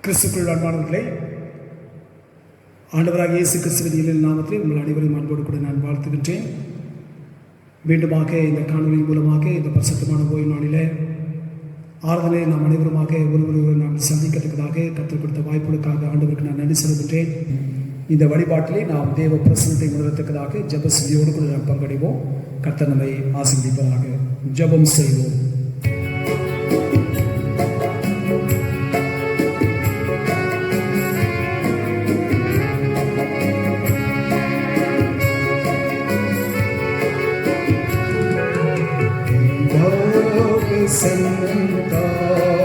கிறிஸ்துக்குள் அன்பானவர்களே, ஆண்டவராக இயேசு கிறிஸ்துவின் நாமத்தில் உங்கள் அனைவரையும் அன்போடு கூட நான் வாழ்த்துகின்றேன். மீண்டுமாக இந்த காணொலி மூலமாக இந்த பரிசுத்தமான ஓய்வு நாளில் ஆராதனை நாம் அனைவருமாக ஒருவர் நாம் சந்திக்கிறதுக்காக கற்றுக் கொடுத்த வாய்ப்புகளுக்காக ஆண்டவருக்கு நான் நன்றி செலுத்துகின்றேன். இந்த வழிபாட்டிலே நாம் தேவ பிரசனத்தை உணரத்தக்கதாக ஜெப செய்தியோடு கூட நாம் பங்கடைவோம். கர்த்தர் நம்மை ஆசீர்வதிப்பதாக. ஜெபம் செய்வோம். சன்னந்தாருமே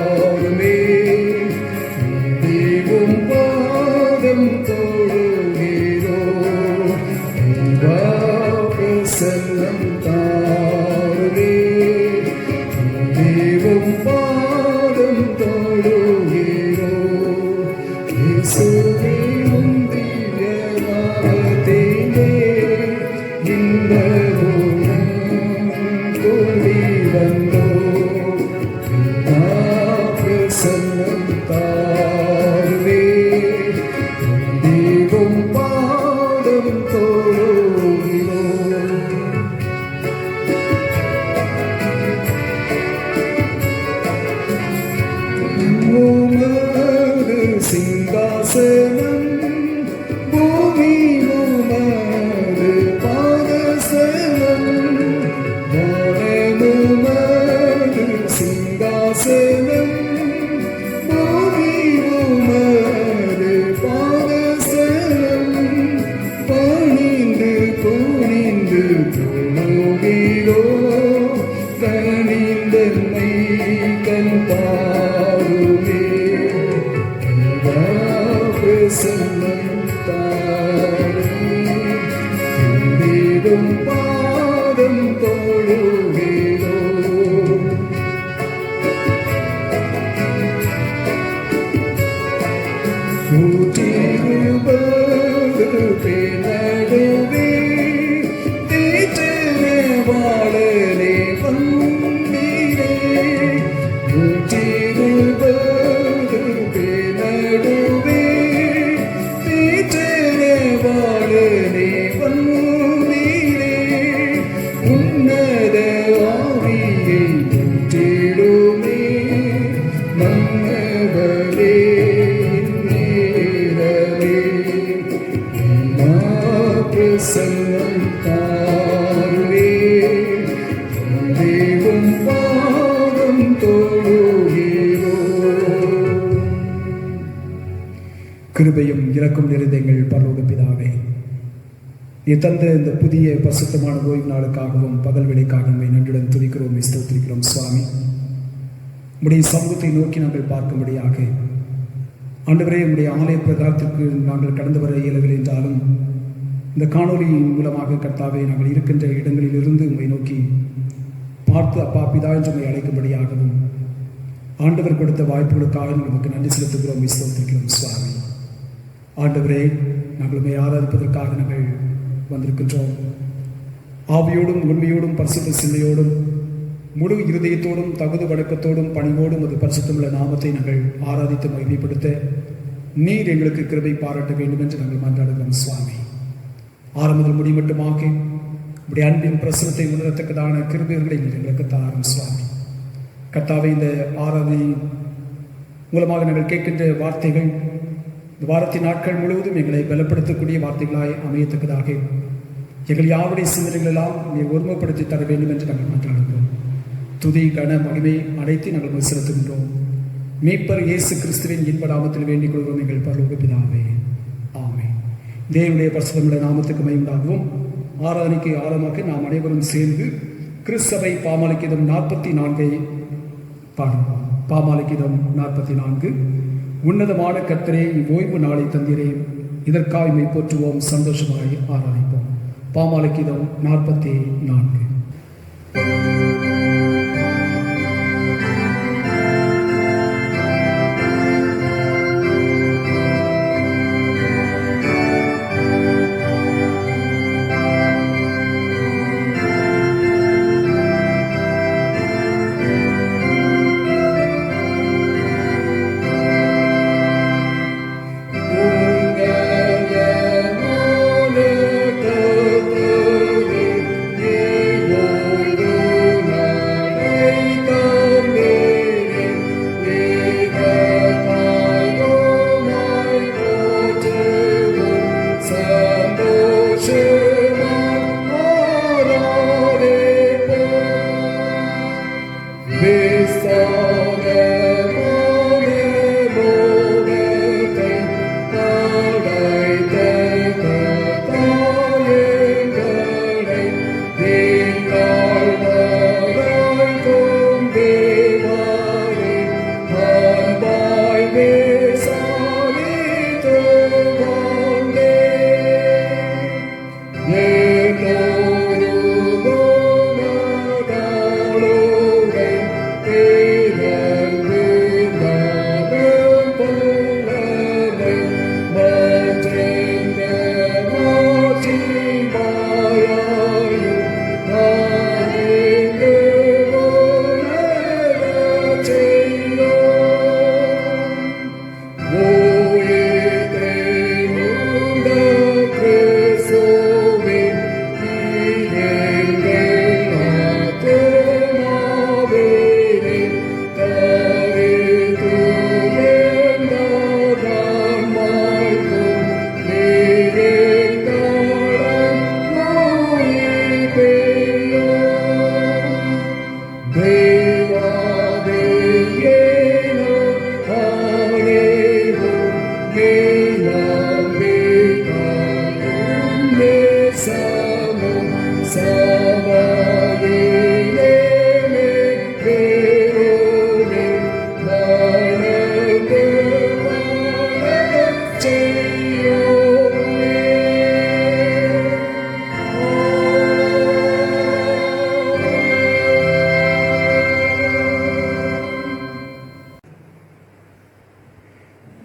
தேவும் பாதம் தொழுகிறோ சன்னந்தாருமே தேவும் பாதம் தொழுகிறோ இயேசுவே முந்திய நாமத்திலே இன்பமுடன் கூடி வந்தோ சிங்காசனம் பூமி உமது பாதசனம் வானமுமது சிங்காசனம் பூமி உமது பாதசனம் பணிந்து குனிந்து தொழுகிறோ கனிந்தன்மை கண் பாருமே சன்னந்தாரும் பாதம் தொழுகிறோ கூட்டிருபது பேனடுவே தேற்றன வாழலே வந்தீரே கூட்டிருபது பேனடுவே வாழனே வந்தீரே உன்னத ஆவியை முற்றிடுமே மன்னவரே நேரவே பிரசன்னம் தாருவே தேவும் பாதம் தொழுகிறோ. கிருபையும் இரக்கம் நிறைந்த எங்கள் பரலோக பிதாவே, நீ தந்த இந்த புதிய பரிசுத்தமான ஓய்வு நாளுக்காகவும் பகல் வேளைக்காகவும் நன்றியுடன் துதிக்கிறோம், ஸ்தோத்திரிக்கிறோம். சுவாமி, உம்முடைய சமூகத்தை நோக்கி நாங்கள் பார்க்கும்படியாக ஆண்டவரே, உம்முடைய ஆலய பிரகாரத்திற்கு நாங்கள் கடந்து வர இயலவில்லை என்றாலும் இந்த காணொலியின் மூலமாக கர்த்தாவே நாங்கள் இருக்கின்ற இடங்களிலிருந்து உம்மை நோக்கி பார்த்து அப்பா பிதா என்று உம்மை அழைக்கும்படியாகவும் ஆண்டவர் கொடுத்த வாய்ப்புகளுக்காக நமக்கு நன்றி செலுத்துகிறோம், ஸ்தோத்திரிக்கிறோம். சுவாமி, ஆண்டவரே, நாங்கள் உம்மை ஆராதிப்பதற்காக நாங்கள் வந்திருக்கின்றோம். ஆவியோடும் உண்மையோடும் பரிசுத்த சிந்தையோடும் முழு இருதயத்தோடும் தகுதி வழக்கத்தோடும் பணிவோடும் அது பரிசுத்தமுள்ள நாமத்தை நாங்கள் ஆராதித்து மகிமைப்படுத்த நீர் எங்களுக்கு கிருபை பாராட்ட வேண்டும் என்று நாங்கள் மன்றாடுகிறோம். சுவாமி, ஆரம்பத்தில் முடிமட்டுமாக உடைய அன்பின் பிரசனத்தை உணரத்தக்கதான கிருபைகளை நீர் எங்களுக்கு தாரும். சுவாமி, கர்த்தாவே, இந்த ஆராதனை மூலமாக நாங்கள் கேட்கின்ற வார்த்தைகள் இந்த வாரத்தின் நாட்கள் முழுவதும் எங்களை பலப்படுத்தக்கூடிய வார்த்தைகளாய் அமையத்தக்கதாக எங்கள் யாருடைய சிந்தனைகள் எல்லாம் நீர் ஒருமைப்படுத்தி தர வேண்டும் என்று நாங்கள் மன்றாடுகிறோம். துதி கன மகிமை அனைத்து நாங்கள் செலுத்துகின்றோம். மீட்பர் இயேசு கிறிஸ்துவின் இன்ப நாமத்தில் வேண்டிக் கொள்கிறோம் எங்கள் பரலோக பிதாவே, ஆமென். தேவனுடைய பரிசுத்தமுள்ள நாமத்துக்கு மகிமையாகவும் ஆராதனைக்கு ஆழமாக நாம் அனைவரும் சேர்ந்து கிறிஸ்தவை பாமாலைக்கீதம் 44 பாடுவோம். பாமாலைக்கீதம் 44. உன்னதமான கர்த்தரே, இவ்வோய்வு நாளை தந்திரே, இதற்காக இமை போற்றுவோம், சந்தோஷமாய் ஆராதிப்போம். பாமாலைக்கீதம் 44.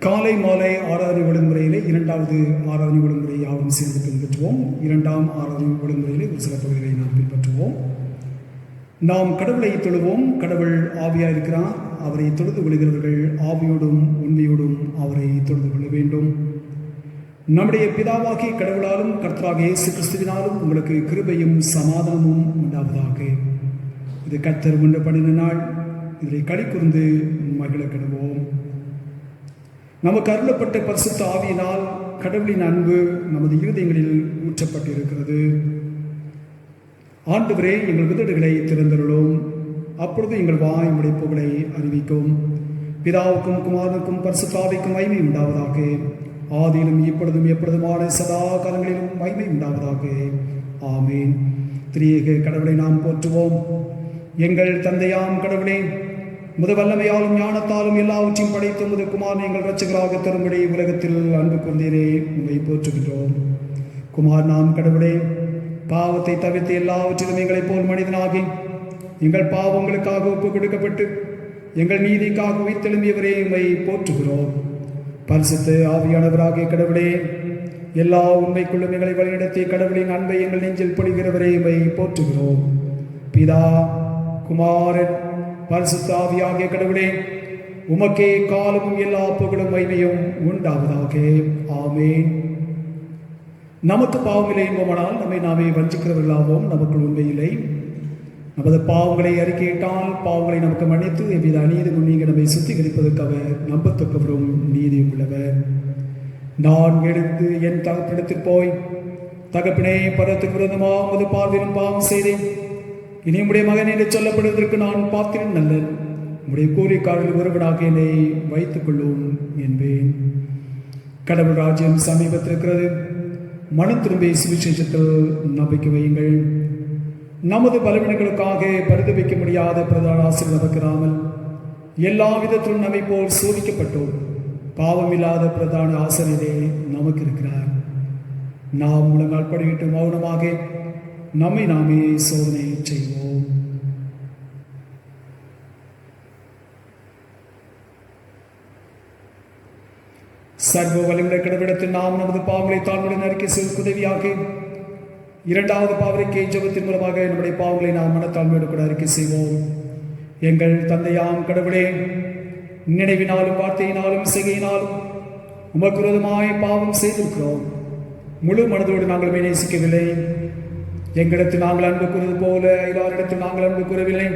காலை மாலை ஆராதனை விடுமுறையிலே இரண்டாவது ஆராதனை விடுமுறை யாவும் சேர்ந்து பின்பற்றுவோம். இரண்டாம் ஆராதனை விடுமுறையிலே ஒரு சில பகுதிகளை நாம் பின்பற்றுவோம். நாம் கடவுளை தொழுவோம். கடவுள் ஆவியாக இருக்கிறார். அவரை தொழுது கொள்கிறவர்கள் ஆவியோடும் உண்மையோடும் அவரை தொழுது கொள்ள வேண்டும். நம்முடைய பிதாவாகிய கடவுளாலும் கர்த்தராகிய இயேசு கிறிஸ்துவினாலும் உங்களுக்கு கிருபையும் சமாதானமும் உண்டாவதாக. இது கர்த்தர் முன்பு பண்ணின நாள். இதை களி கூர்ந்து மகிழ கிடுவோம். நமக்கு அருளப்பட்ட பரிசுத்த ஆவியினால் கடவுளின் அன்பு நமது இருதயங்களில் ஊற்றப்பட்டிருக்கிறது. ஆண்டவரே, எங்கள் உதடுகளை திறந்தருளும். அப்பொழுது எங்கள் வாய் உம்முடைய புகழை அறிவிக்கும். பிதாவுக்கும் குமாரனுக்கும் பரிசுத்த ஆவிக்கும் மகிமை உண்டாவதாக. ஆதியிலும் இப்பொழுதும் எப்பொழுதுமான சதா காலங்களிலும் மகிமை உண்டாவதாக. ஆமீன். திரியேக கடவுளை நாம் போற்றுவோம். எங்கள் தந்தையாம் கடவுளே, முது வல்லமையாலும் ஞானத்தாலும் எல்லாவற்றையும் படைத்து முது குமாரன் எங்கள் இரட்சகராக தரும்படி உலகத்தில் அன்பு கொண்டீரே, உங்களை போற்றுகின்றோம். குமார் நாம் கடவுளே, பாவத்தை தவிர்த்து எல்லாவற்றிலும் எங்களைப் போல் மனிதனாகி எங்கள் பாவங்களுக்காக ஒப்பு கொடுக்கப்பட்டு எங்கள் நீதிக்காக உயிர்த்தெழும்பியவரே, உம்மை போற்றுகிறோம். பரிசுத்த ஆவியானவராகிய கடவுளே, எல்லா உண்மைக்குள்ளும் எங்களை வழிநடத்திய கடவுளின் அன்பை எங்கள் நெஞ்சில் பொழிகிறவரே, உம்மை போற்றுகிறோம். பிதா, குமாரன், பரிசுத்த ஆவியாகிய கடவுளே, உமக்கே காலமும் எல்லா புகழும் மகிமையும் உண்டாவதாக. ஆமேன். நமக்கு பாவமில்லை என்போமானால் நம்மை நாமே வஞ்சிக்கிறவர்களாவோம். நமக்குள் உண்மையில்லை. நமது பாவங்களை அறிக்கையிட்டால் பாவங்களை நமக்கு மன்னித்து எவ்வித அநீதி நீங்க நம்மை சுத்திகரிப்பதற்கு அவர் நம்பத்தக்கவரும் நீதியும் உள்ளவர். நான் எழுந்து என் தகப்பனிடத்தில் போய், தகப்பனே, பரத்துக்கு விரோதமாக உமது பார்வையிலும் பாவம் செய்தேன். இனி உம்முடைய மகன் என்று சொல்லப்படுவதற்கு நான் பாத்திரம் நல்ல. உம்முடைய கூலிக்காரர்கள் ஒருவனாக என்னை வைத்துக் கொள்ளும் என்பேன். கடவுள் ராஜ்யம் சமீபத்திருக்கிறது. மனம் திரும்பி சுவிசேஷத்தில் நம்பிக்கை வையுங்கள். நமது பலவீனங்களுக்காக பரிதபிக்க முடியாத பிரதான ஆசிரியர் நமக்கிறாமல் எல்லா விதத்திலும் நம்மை போல் சோதிக்கப்பட்டோம். பாவம் இல்லாத பிரதான ஆசிரியரே நமக்கு இருக்கிறார். நாம் முழங்கால் படிவிட்டு மௌனமாக நம்மை நாமே சோதனை செய்வோம். சர்வ வலிமுறை கடவுளிடத்தில் நாம் நமது பாவங்களை தாழ்வுடன் அறிக்கை செய்வதற்கு உதவியாக இரண்டாவது பாவரிக்கை ஜெபத்தின் மூலமாக நம்முடைய பாவங்களை நாம் மனத்தாழ்மையோடு கூட அறிக்கை செய்வோம். எங்கள் தந்தையாம் கடவுளே, நினைவினாலும் வார்த்தையினாலும் செய்கையினாலும் உமக்கு விரோதமாய் பாவம் செய்திருக்கிறோம். முழு மனதோடு நாங்கள் நேசிக்கவில்லை. எங்களிடத்தில் நாங்கள் அன்பு கூறுவது போல எல்லாரிடத்தில் நாங்கள் அன்பு கூறவில்லை.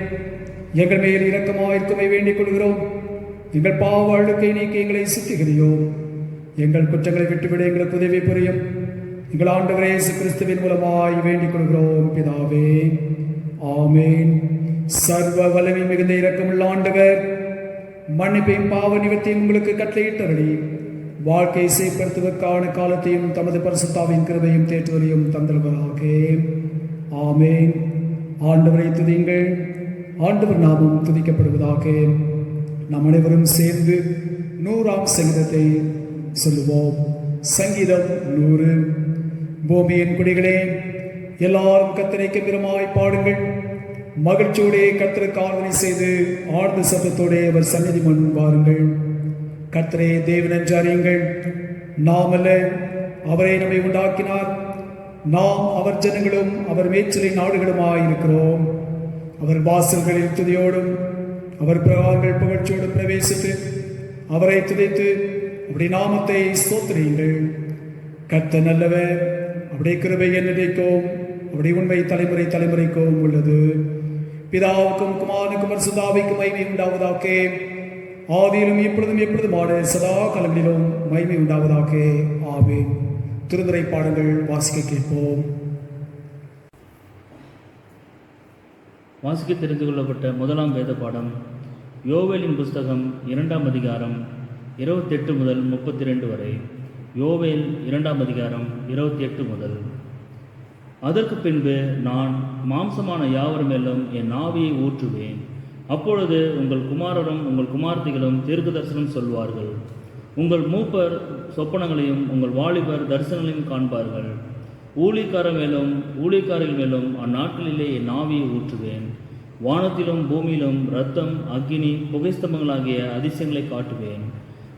எங்கள் மேல் இரக்கமாயிருக்குமை வேண்டிக் கொள்கிறோம். எங்கள் பாவ அழுக்கை நீக்கி எங்களை சுத்திகரியோம். எங்கள் குற்றங்களை விட்டுவிட எங்களுக்கு உதவி புரியும். எங்கள் ஆண்டவரே இயேசு கிறிஸ்துவின் மூலமாய் வேண்டிக் கொள்கிறோம் பிதாவே. ஆமேன். சர்வ வல்லமை மிகுந்த இரக்கமுள்ள ஆண்டவர், மன்னிப்பையும் பாவ நிவர்த்தியும் உங்களுக்கு கட்டளையிட்டபடி வாழ்க்கையை செயற்படுத்துவதற்கான காலத்தையும் தமது பரிசுத்தாவின் கிருபையும் தேற்றுவதையும் தந்தல்வராக. ஆமேன். ஆண்டவரை துதியுங்கள். ஆண்டவர் நாமம் துதிக்கப்படுவதாக. நாம் அனைவரும் சேர்ந்து 100ஆம் சங்கீதத்தை சொல்லுவோம். சங்கீதம் 100. பூமியின் குடிகளே, எல்லாரும் கர்த்தரை கெம்பீரமாய் பாடுங்கள். மகிழ்ச்சியோடே கர்த்தருக்கு ஆராதனை செய்து ஆழ்ந்த சத்தத்தோடே அவர் சந்நிதி முன் வாருங்கள். கர்த்தரே தேவன் என்று அறியுங்கள். நாம் அல்ல, அவரே நம்மை உண்டாக்கினார். நாம் அவர் ஜனங்களும் அவர் மேய்ச்சலின் நாடுகளுமாயிருக்கிறோம். அவர் வாசல்களில் துதியோடும் அவர் பிரகாரங்கள் புகழ்ச்சியோடும் பிரவேசித்து அவரை துதித்து அவருடைய நாமத்தை ஸ்தோத்திரியுங்கள். கர்த்தர் நல்லவர். அவருடைய கிருபை என்னைக்கும் அவருடைய உண்மை தலைமுறை தலைமுறைக்கும் உள்ளது. பிதாவுக்கும் குமாரனுக்கும் பரிசுத்த ஆவிக்கும் மகிமை உண்டாவதாக. ஆதியிலும் இப்பொழுதும் எப்பொழுதுமான சதா காலங்களிலும் மகிமை உண்டாவதாக. ஆமென். திருந்துறை பாடங்கள் வாசிக்க கேட்போம். வாசிக்க தெரிந்து கொள்ளப்பட்ட முதலாம் வேத பாடம் யோவேலின் புஸ்தகம் 2ஆம் அதிகாரம் 28 முதல் 32 வரை. யோவேல் 2 அதிகாரம் 28 முதல். அதற்கு பின்பு நான் மாம்சமான யாவர் மேலும் என் ஆவியை ஊற்றுவேன். அப்பொழுது உங்கள் குமாரரும் உங்கள் குமார்த்திகளும் தீர்க்க தரிசனம் சொல்வார்கள். உங்கள் மூப்பர் சொப்பனங்களையும் உங்கள் வாலிபர் தரிசனங்களையும் காண்பார்கள். ஊழியக்காரர் மேலும் அந்நாட்களிலே என் ஆவியை ஊற்றுவேன். வானத்திலும் பூமியிலும் இரத்தம், அக்கினி, புகைஸ்தம்பங்களாகிய அதிசயங்களை காட்டுவேன்.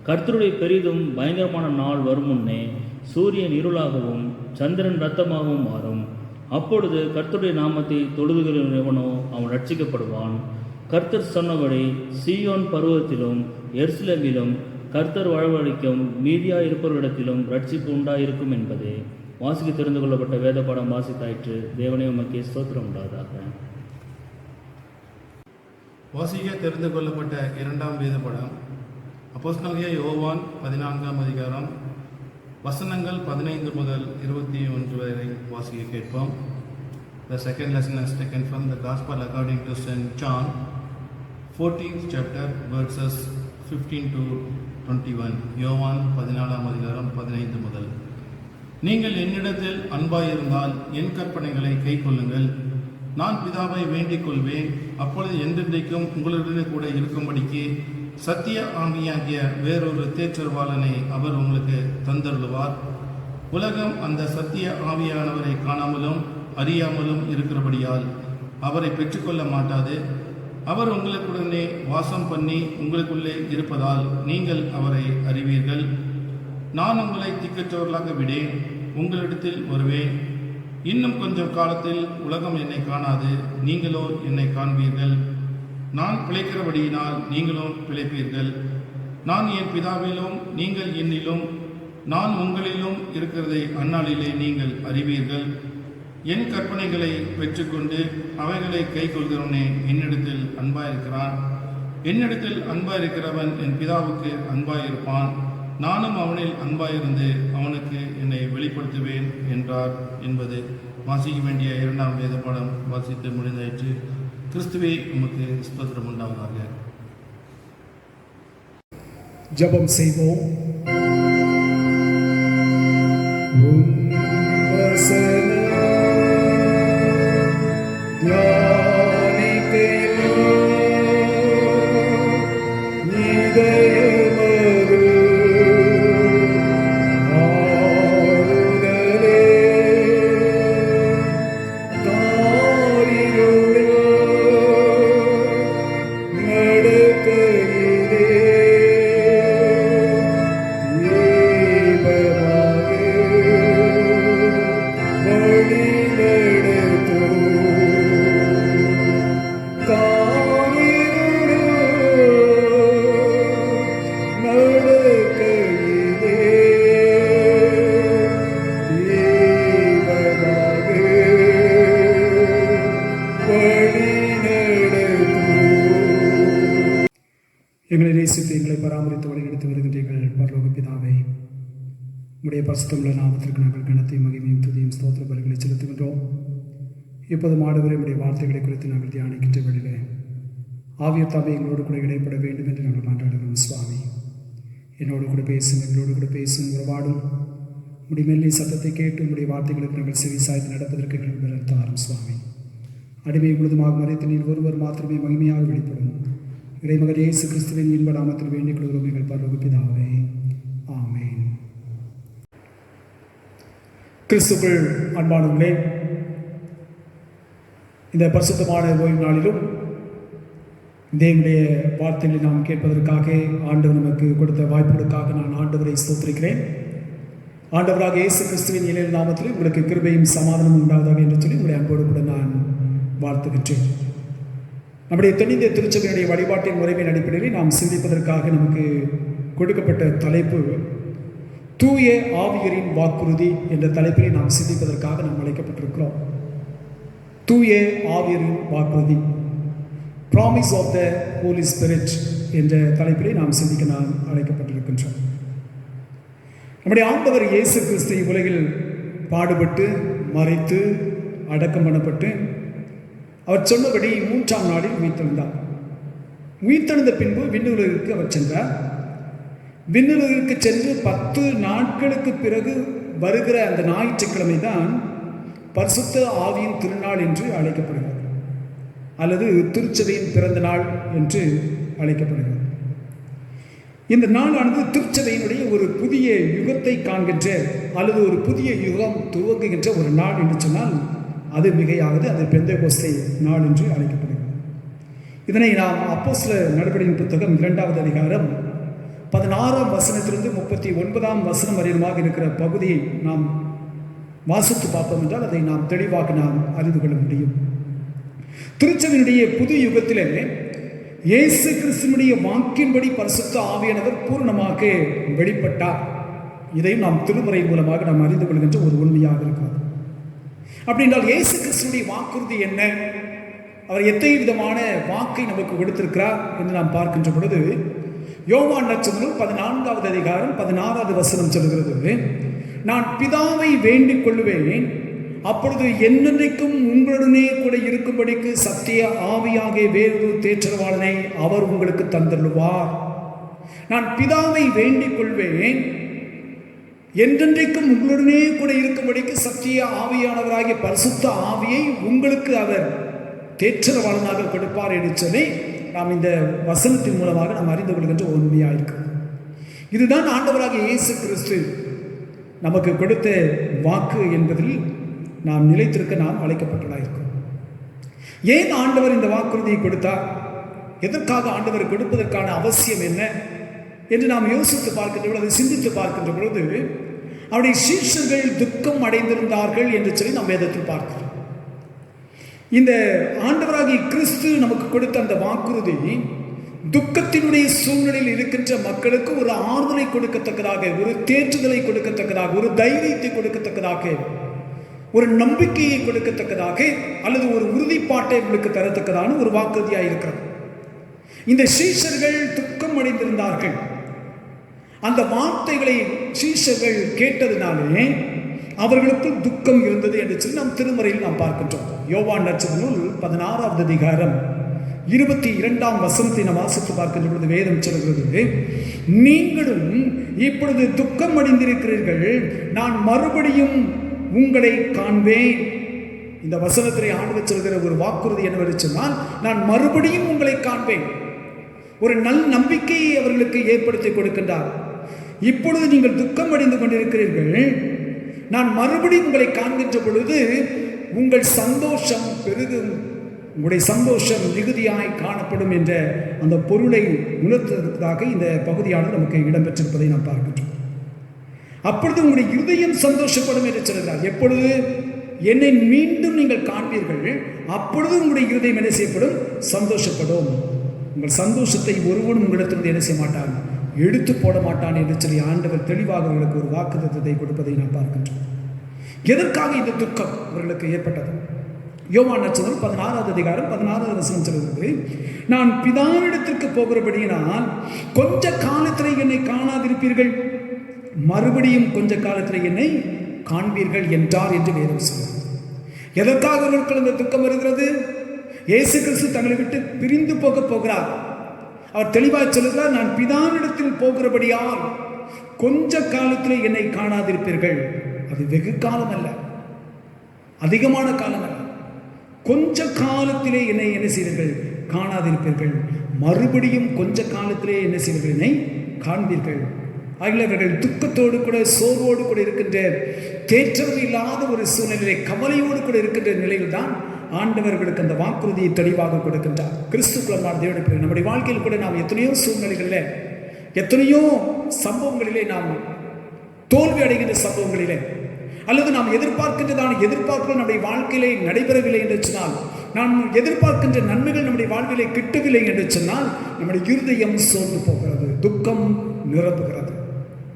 கர்த்தருடைய பெரிதும் பயங்கரமான நாள் வரும் முன்னே சூரியன் இருளாகவும் சந்திரன் இரத்தமாகவும் மாறும். அப்பொழுது கர்த்தருடைய நாமத்தை தொழுதுகிறவனோ அவன் ரட்சிக்கப்படுவான். கர்த்தர் சொன்னபடி சீயோன் பருவத்திலும் எருசலேமிலும் கர்த்தர் வாழ்வழிக்கும் மீதியாயிருப்பவரிடத்திலும் ரட்சிப்பு உண்டாயிருக்கும் என்பதே. வாசிக்க தெரிந்து கொள்ளப்பட்ட வேத பாடம் வாசித்தாயிற்று. தேவனே உமக்கே ஸ்தோத்திரம் உண்டாதாக. வாசிக்க தெரிந்து கொள்ளப்பட்ட 2ஆம் வேத பாடம் அப்போஸ்தலனாகிய யோவான் 14ஆம் அதிகாரம் வசனங்கள் 15 முதல் 21 வரை வாசிக்க கேட்போம். The second lesson is taken from the Gospel according to St. John, 14th chapter, verses 15 to 21. யோவான் 14ஆம் அதிகாரம் 15 முதல். நீங்கள் என்னிடத்தில் அன்பாயிருந்தால் என் கற்பனைகளை கைக்கொள்ளுங்கள். நான் பிதாவை வேண்டிக் கொள்வேன், அப்பொழுது என்றென்றைக்கும் உங்களுடனே கூட இருக்கும்படிக்கு சத்திய ஆவியாகிய வேறொரு தேற்றரவாளனை அவர் உங்களுக்கு தந்தருளுவார். உலகம் அந்த சத்திய ஆவியானவரை காணாமலும் அறியாமலும் இருக்கிறபடியால் அவரை பெற்றுக்கொள்ள மாட்டாது. அவர் உங்களுக்குடனே வாசம் பண்ணி உங்களுக்குள்ளே இருப்பதால் நீங்கள் அவரை அறிவீர்கள். நான் உங்களை திக்கற்றவர்களாக விடேன், உங்களிடத்தில் வருவேன். இன்னும் கொஞ்சம் காலத்தில் உலகம் என்னை காணாது, நீங்களோ என்னை காண்பீர்கள். நான் பிழைக்கிறபடியினால் நீங்களும் பிழைப்பீர்கள். நான் என் பிதாவிலும் நீங்கள் என்னிலும் நான் உங்களிலும் இருக்கிறதை அந்நாளிலே நீங்கள் அறிவீர்கள். என் கற்பனைகளை பெற்றுக்கொண்டு அவைகளை கைக்கொள்கிறவனே என்னிடத்தில் அன்பாயிருக்கிறான். என்னிடத்தில் அன்பாயிருக்கிறவன் என் பிதாவுக்கு அன்பாயிருப்பான். நானும் அவனில் அன்பாயிருந்து அவனுக்கு என்னை வெளிப்படுத்துவேன் என்றார் என்பது. வாசிக்க வேண்டிய 2ஆம் வேத பாடம் வாசித்து முடிந்தாயிற்று. கிறிஸ்துவே உமக்கு ஸ்தோத்திரம் உண்டாவதாக. ஜெபம் செய்வோம். எங்களை நேசித்து எங்களை பராமரித்து வழிநடத்தி வருகின்றீர்கள் பரலோக பிதாவே, உடைய பரிசுத்தமுள்ள நாமத்திற்கு நாங்கள் கனத்தையும் மகிமையும் துதியும் ஸ்தோத்திர பலிகளை செலுத்துகின்றோம். இப்போது ஆண்டவரே, உடைய வார்த்தைகளை குறித்து நாங்கள் தியானிக்கின்ற வேளையிலே ஆவியர் தாமே எங்களோடு கூட இடைப்பட வேண்டும் என்று நாங்கள் மன்றாடுகிறோம். சுவாமி, என்னோடு கூட பேசும், எங்களோடு கூட பேசும், உறவாடும் உடைய மெல்லிய சத்தத்தை கேட்டு உடைய வார்த்தைகளுக்கு நாங்கள் செவி சாய்த்து நடப்பதற்கு எங்களுக்கு பலத்தாரும். சுவாமி, அடிமை முழுதுமாக மறைத்து நீர் ஒருவர் மாத்திரமே மகிமையாக வெளிப்படும் இறைமகன் இயேசு கிறிஸ்துவின் இன்ப நாமத்தில் வேண்டிக் கொள்கிறோம் எங்கள் பரலோக பிதாவே, ஆமென். கிறிஸ்துவுக்குள் அன்பானவர்களே, இந்த பரிசுத்தமான ஓய்வு நாளிலும் தேவனுடைய வார்த்தைகளை நாம் கேட்பதற்காக ஆண்டவர் நமக்கு கொடுத்த வாய்ப்புகளுக்காக நான் ஆண்டவரை ஸ்தோத்திரிக்கிறேன். ஆண்டவராக இயேசு கிறிஸ்துவின் இளைய நாமத்தில் உங்களுக்கு கிருபையும் சமாதானமும் உண்டாவதாக என்று சொல்லி உங்களுடைய அன்போடு கூட நான் வாழ்த்துகின்றேன். நம்முடைய தென்னிந்திய திருச்சபையினுடைய வழிபாட்டின் முறைமையின் அடிப்படையில் நாம் சிந்திப்பதற்காக நமக்கு கொடுக்கப்பட்ட தலைப்பு தூய ஆவியரின் வாக்குறுதி என்ற தலைப்பிலே நாம் சிந்திப்பதற்காக நாம் அழைக்கப்பட்டிருக்கிறோம். தூய ஆவியரின் வாக்குறுதி, promise of the Holy Spirit என்ற தலைப்பிலே நாம் சிந்திக்க நாம் அழைக்கப்பட்டிருக்கின்றோம். நம்முடைய ஆண்டவர் இயேசு கிறிஸ்து உலகில் பாடுபட்டு மறைத்து அடக்கம் பண்ணப்பட்டு அவர் சொன்னபடி 3ஆம் நாளில் உயிர்த்தெழுந்தார். உயிர்த்தெழுந்த பின்பு விண்ணுலகிற்கு அவர் சென்றார். விண்ணுலகிற்கு சென்று 10 நாட்களுக்கு பிறகு வருகிற அந்த ஞாயிற்றுக்கிழமை தான் பரிசுத்த ஆவியின் திருநாள் என்று அழைக்கப்படுகிறது, அல்லது திருச்சபையின் பிறந்த நாள் என்று அழைக்கப்படுகிறது. இந்த நாளானது திருச்சபையினுடைய ஒரு புதிய யுகத்தை காண்கின்ற அல்லது ஒரு புதிய யுகம் துவங்குகின்ற ஒரு நாள் என்று சொன்னால் அது மிகையாவது. அது பெந்தெகோஸ்தே நாள் என்று அழைக்கப்படுகிறது. இதனை நாம் அப்போஸ்தலர் நடவடிக்கையின் புத்தகம் 2வது அதிகாரம் 16ஆம் வசனத்திலிருந்து 39ஆம் வசனம் வரையிலுமாக இருக்கிற பகுதியை நாம் வாசித்து பார்ப்போம் என்றால் அதை நாம் தெளிவாக நாம் அறிந்து கொள்ள முடியும். திருச்சபையினுடைய புது யுகத்திலே இயேசு கிறிஸ்துவினுடைய வாக்கின்படி பரிசுத்த ஆவியானவர் பூர்ணமாக வெளிப்பட்டார். இதையும் நாம் திருமுறை மூலமாக நாம் அறிந்து கொள்கின்ற ஒரு உண்மையாக இருக்கிறது. அப்படி என்றால் இயேசு கிறிஸ்துவினுடைய வாக்குறுதி என்ன, அவர் எத்தனை விதமான வாக்கை நமக்கு கொடுத்திருக்கிறார் என்று நாம் பார்க்கின்ற பொழுது யோவான் நற்செய்தி 14வது அதிகாரம் 16வது வசனம் சொல்கிறது, நான் பிதாவை வேண்டிக் கொள்ளுவேன், அப்பொழுது என்னென்றைக்கும் உங்களுடனே கூட இருக்கும்படிக்கு சத்திய ஆவியாகிய வேறொரு தேற்றரவாளனை அவர் உங்களுக்கு தந்தருள்வார். நான் பிதாவை வேண்டிக் கொள்வேன், என்றென்றைக்கும் உங்களுடனே கூட இருக்கும்படிக்கு சத்திய ஆவியானவராகிய பரிசுத்த ஆவியை உங்களுக்கு அவர் தேற்றரவாளனாக கொடுப்பார் என்று சொல்லி நாம் இந்த வசனத்தின் மூலமாக நாம் அறிந்து கொள்கின்ற உண்மையாக இருக்கிறது. இதுதான் ஆண்டவராகிய இயேசு கிறிஸ்து நமக்கு கொடுத்த வாக்கு என்பதில் நாம் நிலைத்திருக்க நாம் அழைக்கப்பட்டதாக இருக்கிறோம். ஏன் ஆண்டவர் இந்த வாக்குறுதியை கொடுத்தார், எதற்காக ஆண்டவர் கொடுப்பதற்கான அவசியம் என்ன என்று நாம் யோசித்து பார்க்கின்ற பொழுது, சிந்தித்து பார்க்கின்ற பொழுது அவருடைய சீஷர்கள் துக்கம் அடைந்திருந்தார்கள் என்று சொல்லி நாம் வேதத்தில் பார்க்கிறோம். இந்த ஆண்டவராகிய கிறிஸ்து நமக்கு கொடுத்த அந்த வாக்குறுதி துக்கத்தினுடைய சூழ்நிலையில் இருக்கின்ற மக்களுக்கு ஒரு ஆறுதலை கொடுக்கத்தக்கதாக, ஒரு தேற்றுதலை கொடுக்கத்தக்கதாக, ஒரு தைரியத்தை கொடுக்கத்தக்கதாக, ஒரு நம்பிக்கையை கொடுக்கத்தக்கதாக, அல்லது ஒரு உறுதிப்பாட்டை உங்களுக்கு தரத்தக்கதான ஒரு வாக்குறுதியாக இருக்கிறது. இந்த சீஷர்கள் துக்கம் அடைந்திருந்தார்கள். அந்த வார்த்தைகளை சீஷர்கள் கேட்டதினாலே அவர்களுக்கு துக்கம் இருந்தது என்று சொல்லி நாம் திருமறையில் நாம் பார்க்கின்றோம். யோவான் நற்செய்தி நூல் 16வது அதிகாரம் 22ஆம் வசனத்தை நாம் வாசித்து பார்க்கின்ற பொழுது வேதம் சொல்கிறது, நீங்களும் இப்பொழுது துக்கம் அடைந்திருக்கிறீர்கள், நான் மறுபடியும் உங்களை காண்பேன். இந்த வசனத்தை ஆண்டவர் சொல்கிற ஒரு வாக்குறுதி என்னவென்று சொன்னால், நான் மறுபடியும் உங்களை காண்பேன். ஒரு நல் நம்பிக்கையை அவர்களுக்கு ஏற்படுத்தி கொடுக்கின்றார். இப்பொழுது நீங்கள் துக்கம் அடைந்து கொண்டிருக்கிறீர்கள், நான் மறுபடியும் உங்களை காண்கின்ற பொழுது உங்கள் சந்தோஷம் பெருகும், உங்களுடைய சந்தோஷம் மிகுதியாய் காணப்படும் என்ற அந்த பொருளை உணர்த்துவதற்காக இந்த பகுதியானது நமக்கு இடம்பெற்றிருப்பதை நாம் பார்க்கின்றோம். அப்பொழுது உங்களுடைய இருதயம் சந்தோஷப்படும் என்று சொல்கிறார். எப்பொழுது என்னை மீண்டும் நீங்கள் காண்பீர்கள், அப்பொழுது உங்களுடைய இருதயம் என்ன செய்யப்படும், சந்தோஷப்படும். உங்கள் சந்தோஷத்தை ஒருவனும் உங்களிடத்திலிருந்து என்ன செய்ய மாட்டான், எடுத்து போட மாட்டான் என்று சொல்லி ஆண்டவர் தெளிவாக அவர்களுக்கு ஒரு வாக்குத்தத்தத்தை கொடுப்பதை நாம் பார்க்கின்றோம். எதற்காக இந்த துக்கம் அவர்களுக்கு ஏற்பட்டது? யோவான் நற்செய்தி 16வது அதிகாரம் 16வது வசனம் சொல்கிறது, நான் பிதாவிடத்திற்கு போகிறபடியினால் கொஞ்ச காலத்தில் என்னை காணாதிருப்பீர்கள், மறுபடியும் கொஞ்ச காலத்தில் என்னை காண்பீர்கள் என்றார் என்று வேதம் சொல்கிறது. எதற்காக அவர்களுக்கு இந்த துக்கம் வருகிறது? இயேசு கிறிஸ்து தங்களை விட்டு பிரிந்து போகிறார். அவர் தெளிவாக சொல்கிறார், நான் பிதாவிடத்தில் போகிறபடியால் கொஞ்ச காலத்தில் என்னை காணாதிருப்பீர்கள். அது வெகு காலம் அல்ல, அதிகமான காலம் அல்ல, கொஞ்ச காலத்திலே என்னை என்ன செய்வீர்கள், காணாதிருப்பீர்கள், மறுபடியும் கொஞ்ச காலத்திலே என்ன செய்வீர்கள், என்னை காண்பீர்கள். ஆகியவர்கள் துக்கத்தோடு கூட சோர்வோடு கூட இருக்கின்ற, தேற்றல் இல்லாத ஒரு சூழ்நிலை, கவலையோடு கூட இருக்கின்ற நிலையில் தான் ஆண்டவர்களுக்கு அந்த வாக்குறுதியை தெளிவாக கொடுக்கின்றார். கிறிஸ்துக்குள்ளான தேவனுடைய நம்முடைய வாழ்க்கையில் கூட நாம் எத்தனையோ சூழ்நிலைகளில், எத்தனையோ சம்பவங்களிலே நாம் தோல்வி அடைகின்ற சம்பவங்களிலே, அல்லது நாம் எதிர்பார்க்கின்றதான எதிர்பார்ப்புகள் நம்முடைய வாழ்க்கையிலே நடைபெறவில்லை என்று சொன்னால், நாம் எதிர்பார்க்கின்ற நன்மைகள் நம்முடைய வாழ்விலே கிட்டவில்லை என்று சொன்னால், நம்முடைய இருதயம் சோர்ந்து போகிறது, துக்கம் நிரப்புகிறது,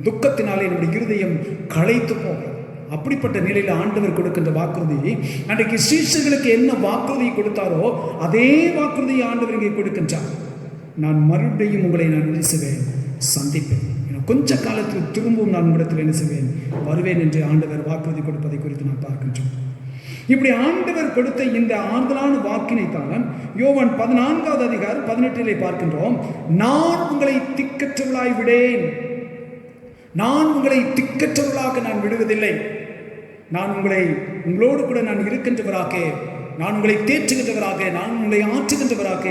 துக்கத்தினாலே நம்முடைய இருதயம் களைத்து போகிறது. அப்படிப்பட்ட நிலையில் ஆண்டவர் கொடுக்கின்ற வாக்குறுதி, அன்றைக்கு சீஷர்களுக்கு என்ன வாக்குறுதியை கொடுத்தாரோ அதே வாக்குறுதியை ஆண்டவர் இங்கே கொடுக்கின்றார். நான் மறுபடியும் உங்களை நான் என்ன செய்வேன், சந்திப்பேன், கொஞ்ச காலத்தில் திரும்பவும் நான் உங்களிடத்தில் என்ன செய்வேன், வருவேன் என்று ஆண்டவர் வாக்குறுதி கொடுப்பதை குறித்து நான் பார்க்கின்றோம். இப்படி ஆண்டவர் கொடுத்த இந்த ஆறுதலான வாக்கினைத்தான் யோவான் 14வது அதிகாரம் 18 பார்க்கின்றோம். நான் உங்களை திக்கற்றவளாய் விடேன், நான் உங்களை திக்கற்றவர்களாக நான் விடுவதில்லை. நான் உங்களோடு கூட நான் இருக்கின்றவராக, நான் உங்களை தேற்றுகின்றவராக, நான் உங்களை ஆற்றுகின்றவராக,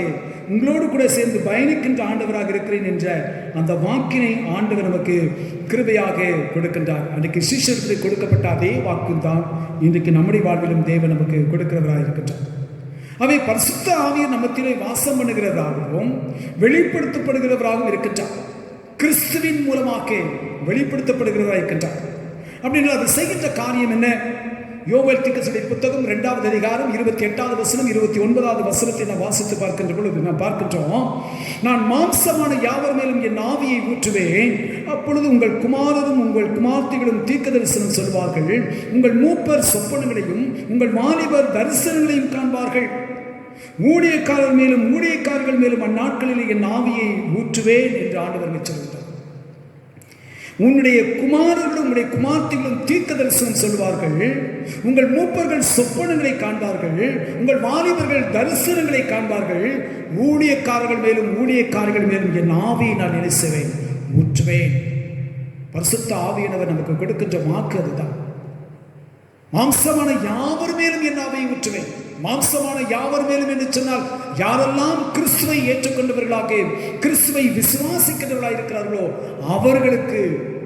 உங்களோடு கூட சேர்ந்து பயணிக்கின்ற ஆண்டவராக இருக்கிறேன் என்ற அந்த வாக்கினை ஆண்டவர் நமக்கு கிருபையாக கொடுக்கின்றார். அன்றைக்கு சீஷர்களுக்கு கொடுக்கப்பட்ட அதே வாக்குதான் இன்றைக்கு நம்முடைய வாழ்விலும் தேவன் நமக்கு கொடுக்கிறவராக இருக்கின்றார். அவை பரிசுத்த ஆவியர் நம்மத்திலே வாசம் பண்ணுகிறவராகவும் வெளிப்படுத்தப்படுகிறவராகவும் இருக்கின்றார். கிறிஸ்துவின் மூலமாக வெளிப்படுத்தப்படுகிறவராக இருக்கின்றார். அப்படின்னா அது செய்கின்ற காரியம் என்ன? யோவேல் தீர்க்கதரிசியின் புத்தகம் 2வது அதிகாரம் 28வது வசனம் 29வது வசனத்தை நான் வாசித்து பார்க்கின்ற பொழுது நான் பார்க்கின்றோம், நான் மாம்சமான யாவர் மேலும் என் ஆவியை ஊற்றுவேன், அப்பொழுது உங்கள் குமாரரும் உங்கள் குமார்த்திகளும் தீர்க்க தரிசனம் சொல்வார்கள், உங்கள் மூப்பர் சொப்பனங்களையும் உங்கள் வாலிபர் தரிசனங்களையும் காண்பார்கள், ஊழியக்காரர் மேலும் ஊழியக்காரர்கள் மேலும் அந்நாட்களில் என் ஆவியை ஊற்றுவேன் என்று ஆண்டவர் சொல்கிறார். உன்னுடைய குமாரர்களும் உன்னுடைய குமார்த்திகளும் தீர்க்க தரிசனம் சொல்வார்கள், உங்கள் மூப்பர்கள் சொப்பனங்களை காண்பார்கள், உங்கள் வாலிபர்கள் தரிசனங்களை காண்பார்கள், ஊழியக்காரர்கள் மேலும் ஊழியக்காரர்கள் மேலும் என் ஆவியை நான் என்ன செய்வேன்? ஊற்றுவேன். பரிசுத்த ஆவியானவர் நமக்கு கொடுக்கின்ற வாக்கு அதுதான். மாம்சமான யாவர் மேலும் என் ஆவியை ஊற்றுவேன். மாம்சமான யாவர் மேலும் என்று சொன்னால் யாரெல்லாம் கிறிஸ்துவை ஏற்றுக்கொண்டவர்களாக கிறிஸ்துவை விசுவாசிக்கின்றவர்களாக இருக்கிறார்களோ அவர்களுக்கு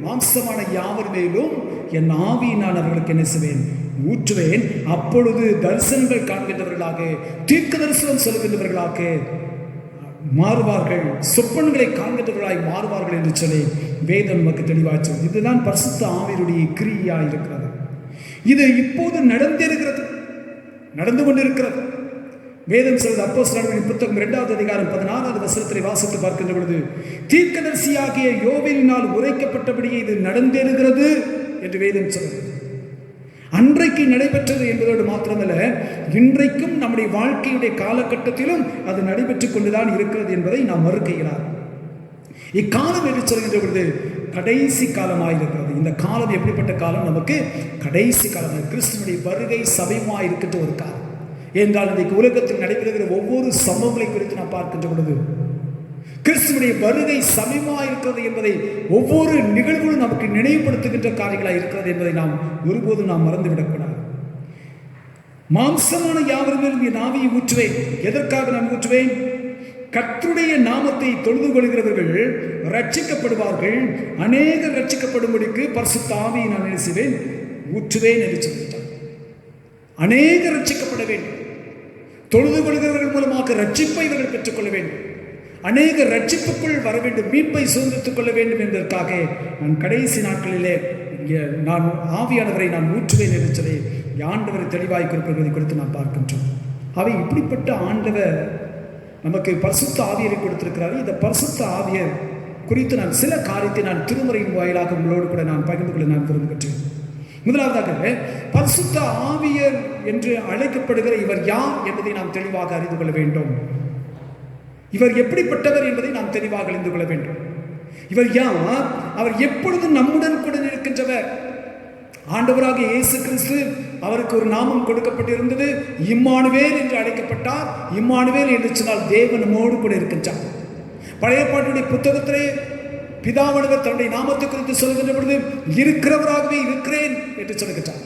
மாம்சமான யாவர் மேலும் என் ஆவியை நான் அவர்களுக்கு என்ன செய்வேன்? ஊற்றுவேன். அப்பொழுது தரிசனங்கள் காண்கின்றவர்களாக தீர்க்க தரிசனம் சொல்கின்றவர்களாக மாறுவார்கள், சொப்பனங்களை காண்கின்றவர்களாய் மாறுவார்கள் என்று சொல்லி வேதம் நமக்கு தெளிவாச்சு. இதுதான் பரிசுத்த ஆவியுடைய கிரியா இருக்கிறது. இது இப்போது நடந்திருக்கிறது, நடந்து கொண்டிருக்கிறது. வேதம் சொல்வது அப்போஸ்தலர்களின் புத்தகம் 2வது அதிகாரம் 16வது வசனத்தை வாசித்து பார்க்கின்ற பொழுது, தீர்க்கதரிசியாகிய யோவேலினால் உரைக்கப்பட்டபடியே இது நடந்தேறுகிறது என்று வேதம் சொல்கிறது. அன்றைக்கு நடைபெற்றது என்பதோடு மாத்திரமல்ல, இன்றைக்கும் நம்முடைய வாழ்க்கையுடைய காலகட்டத்திலும் அது நடைபெற்றுக் கொண்டுதான் இருக்கிறது என்பதை நாம் மறுக்கிறார். இக்காலம் என்று சொல்கின்ற பொழுது கடைசி காலமாயிருக்கிறது. இந்த காலம் எப்படிப்பட்ட காலம்? நமக்கு கடைசி காலம், கிறிஸ்துவனுடைய வருகை சமயமாக இருக்கின்ற ஒரு காலம். என்றால் இன்றைக்கு உலகத்தில் நடைபெறுகிற ஒவ்வொரு சம்பவங்களை குறித்து நாம் பார்க்கின்ற பொழுது கிறிஸ்துவனுடைய வருகை சமயமாக இருக்கிறது என்பதை ஒவ்வொரு நிகழ்வுகளும் நமக்கு நினைவுபடுத்துகின்ற காரியங்களாக இருக்கிறது என்பதை நாம் ஒருபோதும் நாம் மறந்துவிடக்கூடாது. மாம்சமான யாவர் மேலும் என் ஆவியை ஊற்றுவேன். எதற்காக நான் ஊற்றுவேன்? கர்த்தருடைய நாமத்தை தொழுது கொள்கிறவர்கள் ரட்சிக்கப்படுவார்கள், அநேகர் ரட்சிக்கப்படும்படிக்கு பரிசுத்த ஆவியை நான் என்ன செய்வேன்? ஊற்றுவேன் என்று சொல்லிட்டார். அநேகர் ரட்சிக்கப்பட வேண்டும். தொழுது கொள்கிறவர்கள் மூலமாக ரட்சிப்பை இவர்கள் பெற்றுக்கொள்ள வேண்டும். அநேக ரட்சிப்புக்குள் வர வேண்டும், மீட்பை சுதந்திரத்துக் கொள்ள வேண்டும் என்பதற்காக நான் கடைசி நாட்களிலே நான் ஆவியானவரை நான் ஊற்றுவேன் என்று சொல்லி ஆண்டவரை தெளிவாய் குறிப்பிடுவதை குறித்து நாம் பார்க்கின்றோம். அவை இப்படிப்பட்ட ஆண்டவர் நமக்கு பரிசுத்த ஆவியரை கொடுத்திருக்கிறார். இந்த பரிசுத்த ஆவியர் குறித்து நான் சில காரியத்தை நான் திருமுறையின் வாயிலாக உங்களோடு கூட நான் பகிர்ந்து கொள்ள நான் விரும்புகின்றேன். முதலாவதாக, பரிசுத்த ஆவியர் என்று அழைக்கப்படுகிற இவர் யார் என்பதை நாம் தெளிவாக அறிந்து கொள்ள வேண்டும். இவர் எப்படிப்பட்டவர் என்பதை நாம் தெளிவாக அறிந்து கொள்ள வேண்டும். இவர் யார்? அவர் எப்பொழுதும் நம்முடன் கூட இருக்கின்றவர். ஆண்டவராக இயேசு கிறிஸ்து, அவருக்கு ஒரு நாமம் கொடுக்கப்பட்டிருந்தது, இம்மானுவேல் என்று அழைக்கப்பட்டார். இம்மானுவேல் என்று சொன்னால் தேவன் நம்மோடு கூட இருக்கின்றார். பழைய பாட்டுடைய புத்தகத்திலே பிதாவானவர் தன்னுடைய நாமத்தை குறித்து சொல்கின்ற பொழுது இருக்கிறவராகவே இருக்கிறேன் என்று சொல்கின்றார்.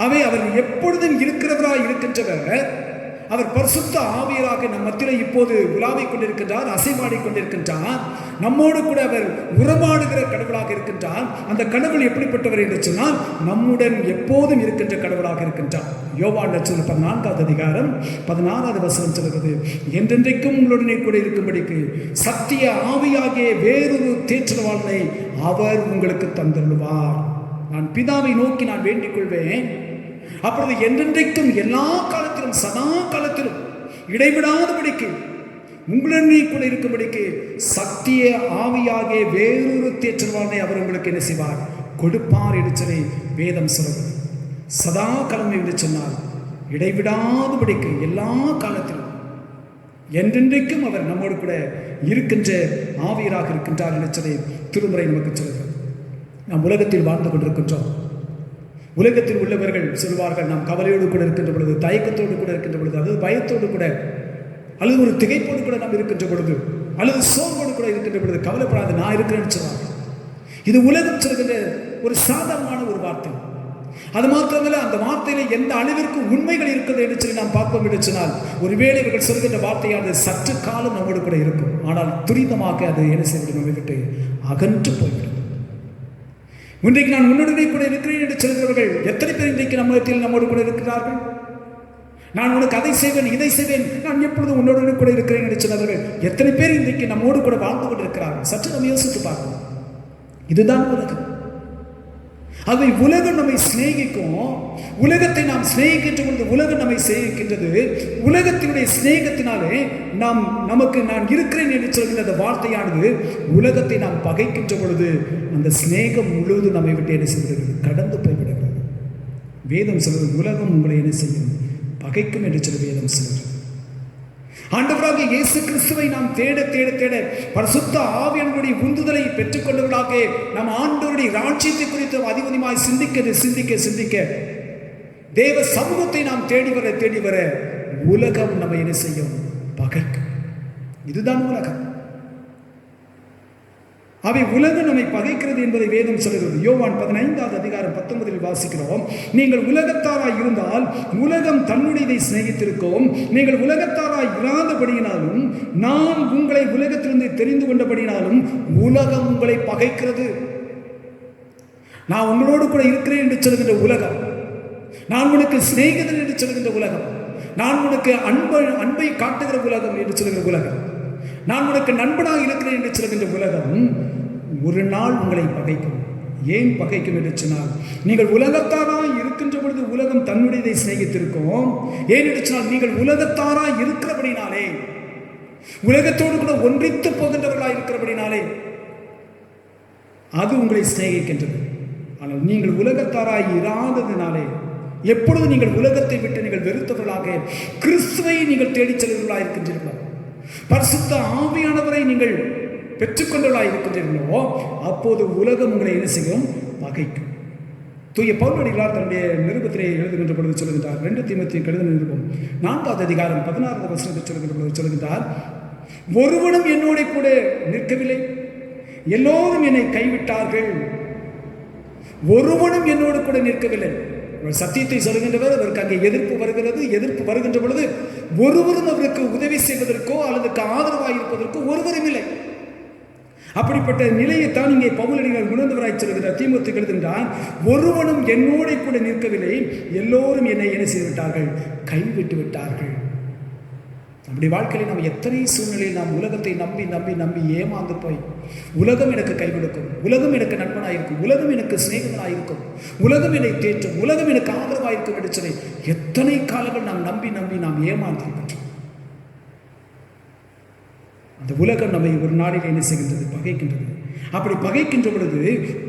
அவை அவர் எப்பொழுதும் இருக்கிறவராக இருக்கின்றவர். அவர் பரிசுத்த ஆவியராக நம் மத்தியிலே இப்போது உலாவிக் கொண்டிருக்கின்றார், அசைமாடிக் கொண்டிருக்கின்றார். நம்மோடு கூட அவர் உறவாடுகிற கடவுளாக இருக்கின்றார். அந்த கடவுள் எப்படிப்பட்டவர் என்று சொன்னால் நம்முடன் எப்போதும் இருக்கின்ற கடவுளாக இருக்கின்றார். யோவான் 14வது அதிகாரம் 16வது வசனம் சொல்கிறது, என்றென்றைக்கும் உங்களுடனே கூட இருக்கும்படிக்கு சத்திய ஆவியாகிய வேறொரு தேற்றவாளனை அவர் உங்களுக்கு தந்தருள்வார். நான் பிதாவை நோக்கி நான் வேண்டிக் கொள்வேன், அப்பொழுது என்றென்றைக்கும் எல்லா காலத்திலும் சதா காலத்திலும் இடைவிடாதபடிக்கு உங்களுடனே கூட இருக்கும்படிக்கு சத்திய ஆவியாகிய வேறொரு தேற்றவாளனை அவர் உங்களுக்கு என்ன செய்வார்? கொடுப்பார் என்று சொல்லி வேதம் சொல்கிறது. சதா காலம் என்று சொன்னால் இடைவிடாதபடிக்கு எல்லா காலத்திலும் என்றென்றைக்கும் அவர் நம்மோடு கூட இருக்கின்ற ஆவியராக இருக்கின்றார் என்று சொல்லி திருமுறை நமக்கு சொல்கிறது. நாம் உலகத்தில் வாழ்ந்து கொண்டிருக்கின்றோம். உலகத்தில் உள்ளவர்கள் சொல்வார்கள், நாம் கவலையோடு கூட இருக்கின்ற பொழுது, தயக்கத்தோடு கூட இருக்கின்ற பொழுது, அல்லது பயத்தோடு கூட, அல்லது ஒரு திகைப்போடு கூட நாம் இருக்கின்ற பொழுது, அல்லது சோர்வோடு கூட இருக்கின்ற பொழுது, கவலைப்படாது நான் இருக்கிறேன்னு சொல்வார்கள். இது உலகம் சொல்கின்ற ஒரு சாதாரணமான ஒரு வார்த்தை. அது மாத்திரமல்ல, அந்த வார்த்தையில எந்த அளவிற்கு உண்மைகள் இருக்குது என்று சொல்லி நாம் பார்ப்போம் என்று சொன்னால், ஒருவேளை இவர்கள் சொல்கின்ற வார்த்தையானது சற்று காலம் நம்மோடு கூட இருக்கும், ஆனால் துரிதமாக அது என்ன செய்வது, நம்மை விட்டு அகன்று போய்விடும். இன்றைக்கு நான் உன்னுடனே கூட இருக்கிறேன் என்று சொல்கிறவர்கள் எத்தனை பேர் இன்றைக்கு நம்மோடு கூட இருக்கிறார்கள்? நான் உனக்கு அதை செய்வேன், இதை செய்வேன், நான் எப்பொழுதும் உன்னுடனே கூட இருக்கிறேன் என்று சொன்னவர்கள் எத்தனை பேர் இன்றைக்கு நம்மோடு கூட வாழ்ந்து கொண்டு இருக்கிறார்கள்? சற்று நம்ம யோசித்து பார்க்கணும். இதுதான் உலகம். அதை உலகம் நம்மை சிநேகிக்கும். உலகத்தை நாம் சிநேகிக்கின்ற பொழுது உலகம் நம்மை சிநேகிக்கின்றது. உலகத்தினுடைய சிநேகத்தினாலே நான் இருக்கிறேன் என்று சொல்கின்ற அந்த வார்த்தையானது உலகத்தை நாம் பகைக்கின்ற பொழுது அந்த சிநேகம் முழுவதும் நம்மை விட்டு என்ன செய்கிறது, கடந்து போய்விடுகிறது. வேதம் சொல்வது உலகம் உங்களை என்ன செய்யும், பகைக்கும் என்று சொல்லி வேதம் சொல்கிறது. ஆண்டவராகிய இயேசு கிறிஸ்துவை நாம் தேட தேட தேட பரிசுத்த ஆவியானவருடைய உந்துதலை பெற்றுக்கொண்டவர்களாக நாம் ஆண்டவருடைய ராஜ்யத்தை குறித்து அதிகமாய் சிந்திக்க தேவ சமூகத்தை நாம் தேடி வர உலகம் நம்ம என்ன செய்யும், பகைக்கும். இதுதான் உலகம். அவை உலகம் நம்மை பகைக்கிறது என்பதை வேதம் சொல்கிறது. யோவான் 15வது அதிகாரம் 19 வாசிக்கிறோம். நீங்கள் உலகத்தாராய் இருந்தால் உலகம் தன்னுடையதை சிநேகித்திருக்கும். நீங்கள் உலகத்தாராய் இராதபடியினாலும் நான் உங்களை உலகத்திலிருந்து தெரிந்து கொண்டபடினாலும் உலகம் உங்களை பகைக்கிறது. நான் உங்களோடு கூட இருக்கிறேன் என்று சொல்கின்ற உலகம், நான் உனக்கு சிநேகிதன் என்று சொல்கின்ற உலகம், நான் உனக்கு அன்பை காட்டுகிற உலகம் என்று சொல்கிற உலகம், நான் உனக்கு நண்பனாக இருக்கிறேன் என்று சொல்கின்ற உலகம் ஒரு நாள் உங்களை பகைக்கும். ஏன் பகைக்கும் என்று சொன்னால், நீங்கள் உலகத்தாராய் இருக்கின்ற பொழுது உலகம் தன்னுடையதை சிநேகித்திருக்கும். ஏன் என்று சொன்னால், நீங்கள் உலகத்தாராய் இருக்கிறபடினாலே, உலகத்தோடு கூட ஒன்றித்து போகின்றவர்களாக இருக்கிறபடினாலே அது உங்களை சிநேகிக்கின்றது. ஆனால் நீங்கள் உலகத்தாராய் இராததினாலே, எப்பொழுது நீங்கள் உலகத்தை விட்டு நீங்கள் வெறுத்தவர்களாக கிறிஸ்துவை நீங்கள் தேடிச் செல்வர்களாக இருக்கின்றீர்களோ, பரிசுத்த ஆவியானவரை நீங்கள் பெற்றுக்கொண்டவர்களாக இருக்கின்றீர்களோ, அப்போது உலகம் உங்களை என்ன செய்யும், பகைக்கும். தூய பவுலடிகளார் தன்னுடைய நிருபத்திலே எழுதுகின்ற பொழுது சொல்லுகின்றார். 2 தீமோத்தேயு எழுதின நிருபம் 4வது அதிகாரம் 16வது வசனத்தை சொல்லுகின்ற பொழுது சொல்லுகின்றார், ஒருவனும் என்னோட கூட நிற்கவில்லை, எல்லோரும் என்னை கைவிட்டார்கள். ஒருவனும் என்னோடு கூட நிற்கவில்லை. சத்தியத்தை சொல்லுகின்றவர், அவருக்கு அங்கே எதிர்ப்பு வருகின்ற பொழுது ஒருவரும் அவருக்கு உதவி செய்வதற்கோ அல்லது ஆதரவாக இருப்பதற்கோ ஒருவரும் இல்லை. அப்படிப்பட்ட நிலையைத்தான் இங்கே பவுலடிகள் உணர்ந்தவராய் சொல்கிறார். தீமோத்தேயுக்கு எழுதுகின்றார், ஒருவனும் என்னோட கூட நிற்கவில்லை, எல்லோரும் என்னை என்ன செய்து விட்டார்கள், கைவிட்டு விட்டார்கள். நம்முடைய வாழ்க்கையில் நாம் எத்தனை சூழ்நிலையில் நாம் உலகத்தை நம்பி நம்பி நம்பி ஏமாந்து போய், உலகம் எனக்கு கைவிடுக்கும், உலகம் எனக்கு நண்பனாயிருக்கும், உலகம் எனக்கு சிநேகிதனாயிருக்கும், உலகம் என்னை தேற்றும், உலகம் எனக்கு ஆதரவாயிருக்கும் என்று சொல்லி எத்தனை காலங்கள் நாம் நம்பி நம்பி நாம் ஏமாந்திருக்கின்றோம். அந்த உலகம் நம்மை ஒரு நாளில் என்ன செய்கின்றது, பகைக்கின்றது. அப்படி பகைக்கின்ற பொழுது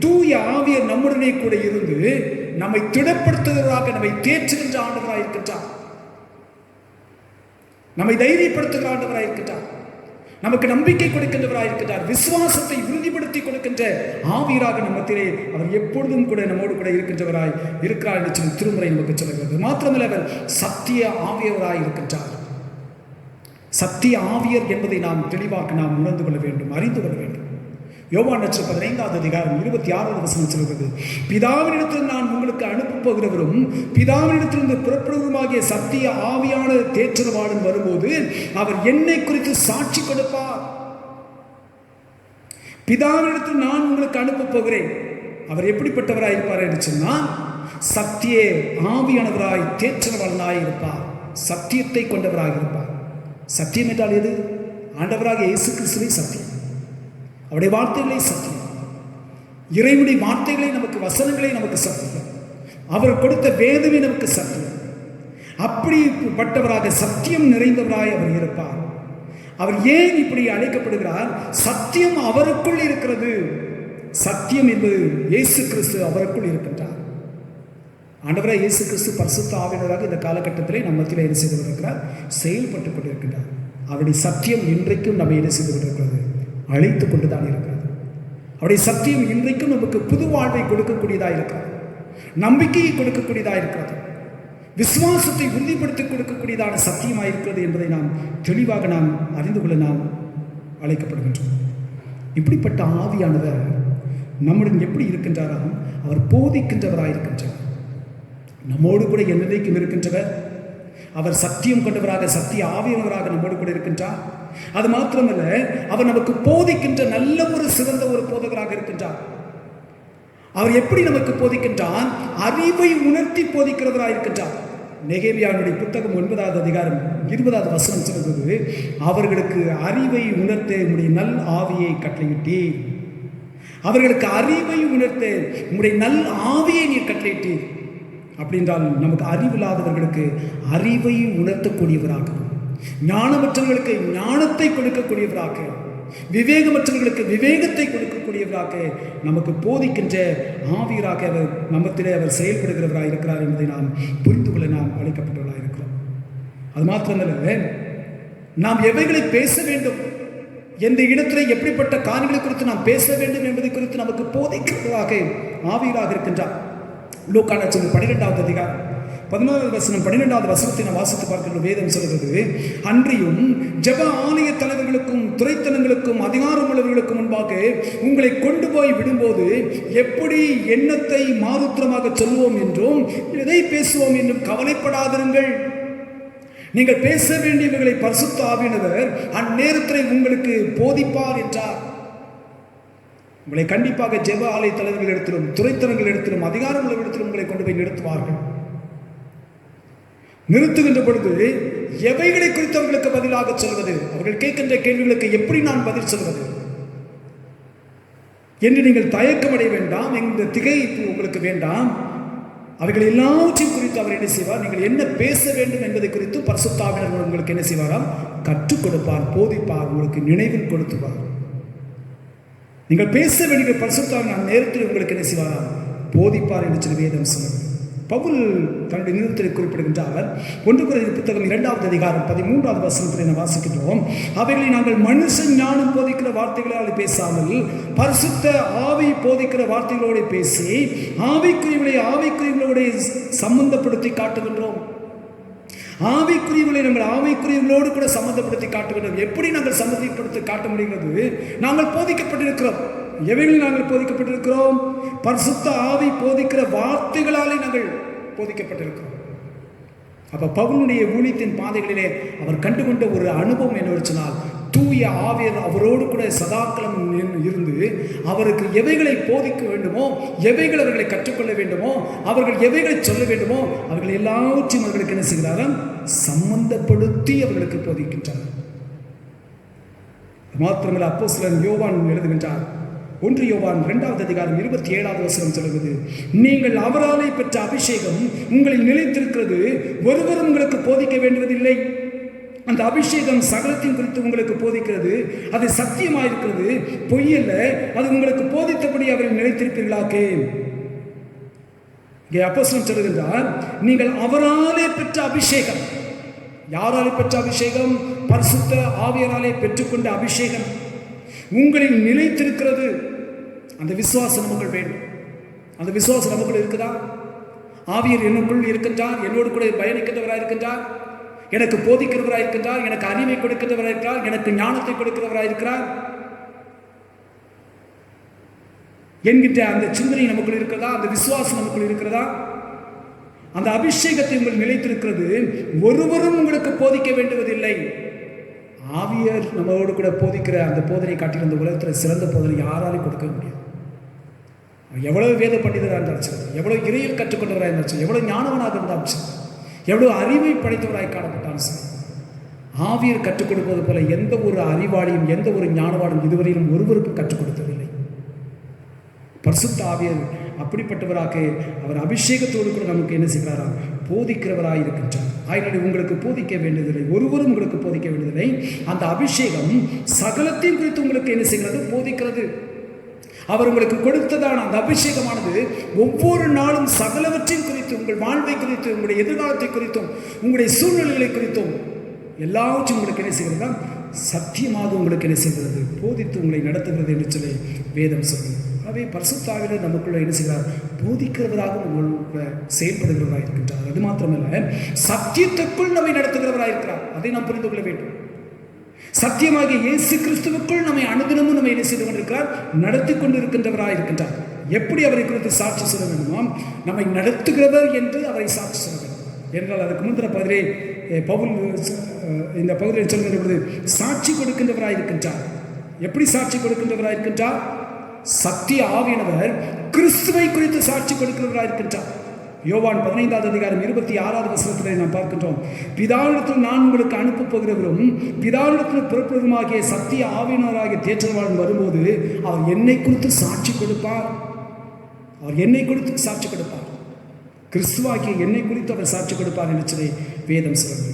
தூய ஆவியர் நம்முடனே கூட இருந்து நம்மை திடப்படுத்துகிறவராக, நம்மை தேற்றுகின்ற ஆண்டவராக இருக்கின்றார், நம்மை தைரியப்படுத்துகிற ஆண்டவராக இருக்கின்றார், நமக்கு நம்பிக்கை கொடுக்கின்றவராக இருக்கின்றார், விசுவாசத்தை உறுதிப்படுத்தி கொடுக்கின்ற ஆவியராக நம்மத்திலே அவர் எப்பொழுதும் கூட நம்மோடு கூட இருக்கின்றவராய் இருக்கிறார் என்று சொல்லி திருமுறை நமக்கு சொல்கிறது. மாத்திரமல்ல, அவர் சத்திய ஆவியவராய் இருக்கின்றார். சத்திய ஆவியர் என்பதை நாம் தெளிவாக நாம் உணர்ந்து கொள்ள வேண்டும், அறிந்து கொள்ள வேண்டும். யோவான் 15வது அதிகாரம் 26வது வசனம் சொல்கிறது, பிதாவினிடத்தில் நான் உங்களுக்கு அனுப்ப போகிறவரும் பிதாவினிடத்திலிருந்து புறப்படுவருமாகிய சத்திய ஆவியான தேற்றவாளன் வரும்போது அவர் என்னை குறித்து சாட்சி கொடுப்பார். பிதாவினிடத்தில் நான் உங்களுக்கு அனுப்ப போகிறேன். அவர் எப்படிப்பட்டவராய் இருப்பார் என்று சொன்னால், சத்திய ஆவியானவராய் தேற்றவாளனாய் இருப்பார், சத்தியத்தை கொண்டவராக இருப்பார். சத்தியம் என்றால் எது? ஆண்டவராக இயேசு கிறிஸ்துவே சத்தியம், அவருடைய வார்த்தைகளே சத்தியம், இறைவனுடைய வார்த்தைகளை நமக்கு, வசனங்களை நமக்கு சத்தியம், அவர் கொடுத்த வேதமே நமக்கு சத்தியம். அப்படிப்பட்டவராக சத்தியம் நிறைந்தவராய் அவர் இருப்பார். அவர் ஏன் இப்படி அழைக்கப்படுகிறார்? சத்தியம் அவருக்குள் இருக்கிறது. சத்தியம் என்பது இயேசு கிறிஸ்து அவருக்குள் இருக்கின்றார். ஆண்டவராக இயேசு கிறிஸ்து பரிசுத்த ஆவியானவராக இந்த காலகட்டத்திலே நம்ம மத்தியில் என்ன செய்து கொண்டிருக்கிறார், செயல்பட்டு கொண்டிருக்கின்றார். அவருடைய சத்தியம் இன்றைக்கும் நம்ம என்ன செய்து கொண்டிருக்கிறது, அழைத்து கொண்டு தான் இருக்கிறது. அவருடைய சத்தியம் இன்றைக்கும் நமக்கு புது வாழ்வை கொடுக்கக்கூடியதாக இருக்கிறது, நம்பிக்கையை கொடுக்கக்கூடியதாக இருக்கிறது, விசுவாசத்தை உறுதிப்படுத்தி கொடுக்கக்கூடியதான சத்தியமாக இருக்கிறது என்பதை நாம் தெளிவாக நாம் அறிந்து கொள்ள நாம் அழைக்கப்படுகின்றோம். இப்படிப்பட்ட ஆவியானவர் நம்முடன் எப்படி இருக்கின்றாராம்? அவர் போதிக்கின்றவராயிருக்கின்றார். நம்மோடு கூட என்னைக்கும் இருக்கின்றவர். அவர் சத்தியம் கொண்டவராக, சத்திய ஆவியானவராக நம்மோடு கூட இருக்கின்றார். அது மாத்திரமல்ல, அவர் நமக்கு போதிக்கின்ற நல்ல ஒரு சிறந்த ஒரு போதகராக இருக்கின்றார். அவர் எப்படி நமக்கு போதிக்கின்றார்? அறிவை உணர்த்தி போதிக்கிறவராயிருக்கின்றார். நெகேமியாவுடைய புத்தகம் 9வது அதிகாரம் 20வது வசனம் சொல்கிறது, அவர்களுக்கு அறிவை உணர்த்த உம்முடைய நல் ஆவியை கட்டளையிட்டீர். அவர்களுக்கு அறிவை உணர்த்த உம்முடைய நல் ஆவியை நீர் கட்டளையிட்டீர். அப்படின்றால் நமக்கு அறிவில்லாதவர்களுக்கு அறிவை உணர்த்தக்கூடியவராக, ஞானமற்றவர்களுக்கு ஞானத்தை கொடுக்கக்கூடியவராக, விவேகமற்றவர்களுக்கு விவேகத்தை கொடுக்கக்கூடியவராக, நமக்கு போதிக்கின்ற ஆவியராக அவர் நம்மத்திலே அவர் செயல்படுகிறவராக இருக்கிறார் என்பதை நாம் புரிந்து கொள்ள நாம் அழைக்கப்பட்டவர்களாக இருக்கிறோம். அது மாத்திரமல்ல, நாம் எவைகளை பேச வேண்டும், எந்த இடத்துல எப்படிப்பட்ட காரியங்களை குறித்து நாம் பேச வேண்டும் என்பதை குறித்து நமக்கு போதிக்கிறவராக ஆவியராக இருக்கின்றார். லூக்கா நற்செய்தி 12வது அதிகாரம் 11வது வசனம் 12வது வசனத்தை நாம் வாசித்து பார்க்கிற வேதம் சொல்கிறது, அன்றியும் ஜெப ஆலய தலைவர்களுக்கும் துரைத்தனங்களுக்கும் அதிகாரம் உள்ளவர்களுக்கும் முன்பாக உங்களை கொண்டு போய் விடும்போது எப்படி எண்ணத்தை மாறுத்திரமாக சொல்லுவோம் என்றும் எதை பேசுவோம் என்றும் கவலைப்படாதிருங்கள். நீங்கள் பேச வேண்டியவர்களை பரிசுத்த ஆவியானவர் அந்நேரத்தில் உங்களுக்கு போதிப்பார் என்றார். உங்களை கண்டிப்பாக ஜெப ஆலய தலைவர்கள் இடத்திலும் துரைத்தனங்கள் இடத்திலும் அதிகாரம் உள்ள இடத்திலும் உங்களை கொண்டு போய் நிறுத்துவார்கள். நிறுத்துகின்ற பொழுது எவைகளை குறித்து அவர்களுக்கு பதிலாக சொல்வது, அவர்கள் கேட்கின்ற கேள்விகளுக்கு எப்படி நான் பதில் சொல்வது என்று நீங்கள் தயக்கமடைய வேண்டாம். இந்த திகைப்பு உங்களுக்கு வேண்டாம். அவர்கள் எல்லாவற்றையும் குறித்து அவர் என்ன செய்வார்? நீங்கள் என்ன பேச வேண்டும் என்பதை குறித்து பரிசுத்த ஆவியானவர் உங்களுக்கு என்ன செய்வாராம்? கற்றுக் கொடுப்பார், போதிப்பார், உங்களுக்கு நினைவில் கொடுத்துவார். நீங்கள் பேச வேண்டிய பரிசுத்த ஆவியானவர் நேரத்தில் உங்களுக்கு என்ன செய்வாராம்? போதிப்பார் என்று சொல்லி வேதம் சொல்லுங்கள். பவுல் தன்னுடைய நிறுவனத்தில் குறிப்பிடுகின்றார். 1 கொரிந்தியர் புத்தகம் 2வது அதிகாரம் 13வது வசனத்தில் நாம் வாசிக்கின்றோம், அவைகளை நாங்கள் மனுஷ ஞானம் போதிக்கிற வார்த்தைகளால் பேசாமல் பரிசுத்த ஆவி போதிக்கிற வார்த்தைகளோடு பேசி ஆவிக்குரியவர்களை ஆவிக்குரியவர்களோடு சம்பந்தப்படுத்தி காட்டுகின்றோம். ஆவிக்குரியவர்களை நாங்கள் ஆவிக்குரியவர்களோடு கூட சம்பந்தப்படுத்தி காட்டுகின்றோம். எப்படி நாங்கள் சம்பந்தப்படுத்தி காட்ட முடிகிறது? நாங்கள் போதிக்கப்பட்டிருக்கிறோம். எவைகளில் நாங்கள் போதிக்கப்பட்டிருக்கிறோம்? பரிசுத்த ஆவி போதிக்கிற வார்த்தைகளாலே நாங்கள் போதிக்கப்பட்டிருக்கிறோம். அப்ப பவுலுடைய ஊழியத்தின் பாதைகளிலே அவர் கண்டுகொண்ட ஒரு அனுபவம் என்ன சொன்னால், தூய ஆவியர் அவரோடு கூட சதாக்களம் இருந்து அவருக்கு எவைகளை போதிக்க வேண்டுமோ, எவைகள் அவர்களை கற்றுக்கொள்ள வேண்டுமோ, அவர்கள் எவைகளை சொல்ல வேண்டுமோ அவர்கள் எல்லாவற்றையும் அவர்களுக்கு என்ன செய்கிறார்கள்? சம்பந்தப்படுத்தி அவர்களுக்கு போதிக்கின்றார். மாத்திரமல்ல, அப்போஸ்தலன் யோவான் எழுதுகின்றார். 1 யோவான் 2வது அதிகாரம் 27வது வசனம் சொல்கிறது, நீங்கள் அவராலே பெற்ற அபிஷேகம் உங்களில் நிலைத்திருக்கிறது, ஒருவரும் உங்களுக்கு போதிக்க வேண்டுவதில்லை. அந்த அபிஷேகம் சகலத்தின் குறித்து உங்களுக்கு போதிக்கிறது, அது சத்தியமாயிருக்கிறது, பொய்யல்ல. அது உங்களுக்கு போதித்தபடி அவர்கள் நிலைத்திருப்பீர்களாக்கே. இங்கே அப்போஸ்தலன் சொல்லுகின்றார், நீங்கள் அவராலே பெற்ற அபிஷேகம். யாராலே பெற்ற அபிஷேகம்? பரிசுத்த ஆவியாராலே பெற்றுக்கொண்ட அபிஷேகம் உங்களில் நிலைத்திருக்கிறது. அந்த விசுவாசம் நமக்கு வேண்டும். அந்த விசுவாசம் நமக்குள் இருக்குதா? ஆவியர் எனக்குள் இருக்கின்றார், என்னோடு கூட பயணிக்கின்றவராக இருக்கின்றார், எனக்கு போதிக்கிறவராக இருக்கின்றார், எனக்கு அறிவை கொடுக்கின்றவராக இருக்கிறார், எனக்கு ஞானத்தை கொடுக்கிறவராக இருக்கிறார் என்கின்ற அந்த சிந்தனை நமக்குள் இருக்கிறதா? அந்த விசுவாசம் நமக்குள் இருக்கிறதா? அந்த அபிஷேகத்தை உங்கள் நிலைத்திருக்கிறது. ஒருவரும் உங்களுக்கு போதிக்க வேண்டுவதில்லை. ஆவியர் நம்மளோடு கூட போதிக்கிற அந்த போதனை காட்டில் இந்த உலகத்தில் சிறந்த போதனை யாராலும் கொடுக்க முடியாது. எவ்வளவு வேத பண்டிதராக இருந்தாலும் சரி, எவ்வளவு இறையில் கற்றுக்கொண்டவராக இருந்தாலும் சரி, எவ்வளவு ஞானவனாக இருந்தாலும் சரி, எவ்வளவு அறிவை படைத்தவராக காணப்பட்டாலும் சரி, ஆவியர் கற்றுக் கொடுப்பது போல எந்த ஒரு அறிவாளியும் எந்த ஒரு ஞானவாளும் இதுவரையிலும் ஒருவருக்கும் கற்றுக் கொடுத்ததில்லை. பரிசுத்த ஆவியர் அப்படிப்பட்டவராக அவர் அபிஷேகத்தோடு கூட நமக்கு என்ன செய்கிறாராம்? போதிக்கிறவராக இருக்கின்றார். ஆயினுடைய உங்களுக்கு போதிக்க வேண்டியதில்லை, ஒருவரும் உங்களுக்கு போதிக்க வேண்டியதில்லை. அந்த அபிஷேகம் சகலத்தையும் குறித்து உங்களுக்கு என்ன செய்கிறது? போதிக்கிறது. அவர் உங்களுக்கு கொடுத்ததான அந்த அபிஷேகமானது ஒவ்வொரு நாளும் சகலவற்றையும் குறித்து, உங்கள் வாழ்வை குறித்து, உங்களுடைய எதிர்காலத்தை குறித்தும், உங்களுடைய சூழ்நிலைகளை குறித்தும் எல்லாவற்றையும் உங்களுக்கு என்ன செய்கிறது? சத்தியமாக உங்களுக்கு என்ன செய்கிறது? போதித்து உங்களை நடத்துகிறது என்று சொல்லி வேதம் சொல்கிறது. அவை பரிசுத்த ஆவியானவர் நமக்குள்ள என்ன செய்கிறார்? போதிக்கிறவராக உங்களுடைய செயல்படுகிறவராக இருக்கின்றார். அது மாத்திரமல்ல, சத்தியத்திற்குள் நம்மை நடத்துகிறவராக இருக்கிறார். அதை நாம் புரிந்து கொள்ள வேண்டும். சத்தியமாகிய இயேசு கிறிஸ்துவுக்குள் நம்மை அனுதினமும் நம்மை என்ன செய்து கொண்டிருக்கிறார், நடத்தி கொண்டிருக்கின்றவராக இருக்கின்றார். எப்படி அவரை குறித்து சாட்சி சொல்ல வேண்டுமோ நம்மை நடத்துகிறவர் என்று அவரை சாட்சி சொல்ல வேண்டும் என்றால் அதுக்கு முந்தின பகுதியிலே பவுல் இந்த பகுதியில் சொல்கின்ற பொழுது சாட்சி கொடுக்கின்றவராக இருக்கின்றார். எப்படி சாட்சி கொடுக்கின்றவராக இருக்கின்றார்? சத்திய ஆவியானவர் கிறிஸ்துவை குறித்து சாட்சி கொடுக்கிறவராக இருக்கின்றார். யோவான் 15வது அதிகாரம் 26வது வசனத்தில் நாம் பார்க்கின்றோம், பிதாவிடத்தில் நான் உங்களுக்கு அனுப்பப் போகிறவரும் பிதாவிடத்தில் பிறப்பதுமாகிய சத்திய ஆவியானவராகிய தேற்றவாளன் வரும்போது அவர் என்னை குறித்து சாட்சி கொடுப்பார். அவர் என்னை குறித்து சாட்சி கொடுப்பார். கிறிஸ்துவாகிய என்னை குறித்து அவர் சாட்சி கொடுப்பார் என்று சொல்லி வேதம் சொல்கிறது.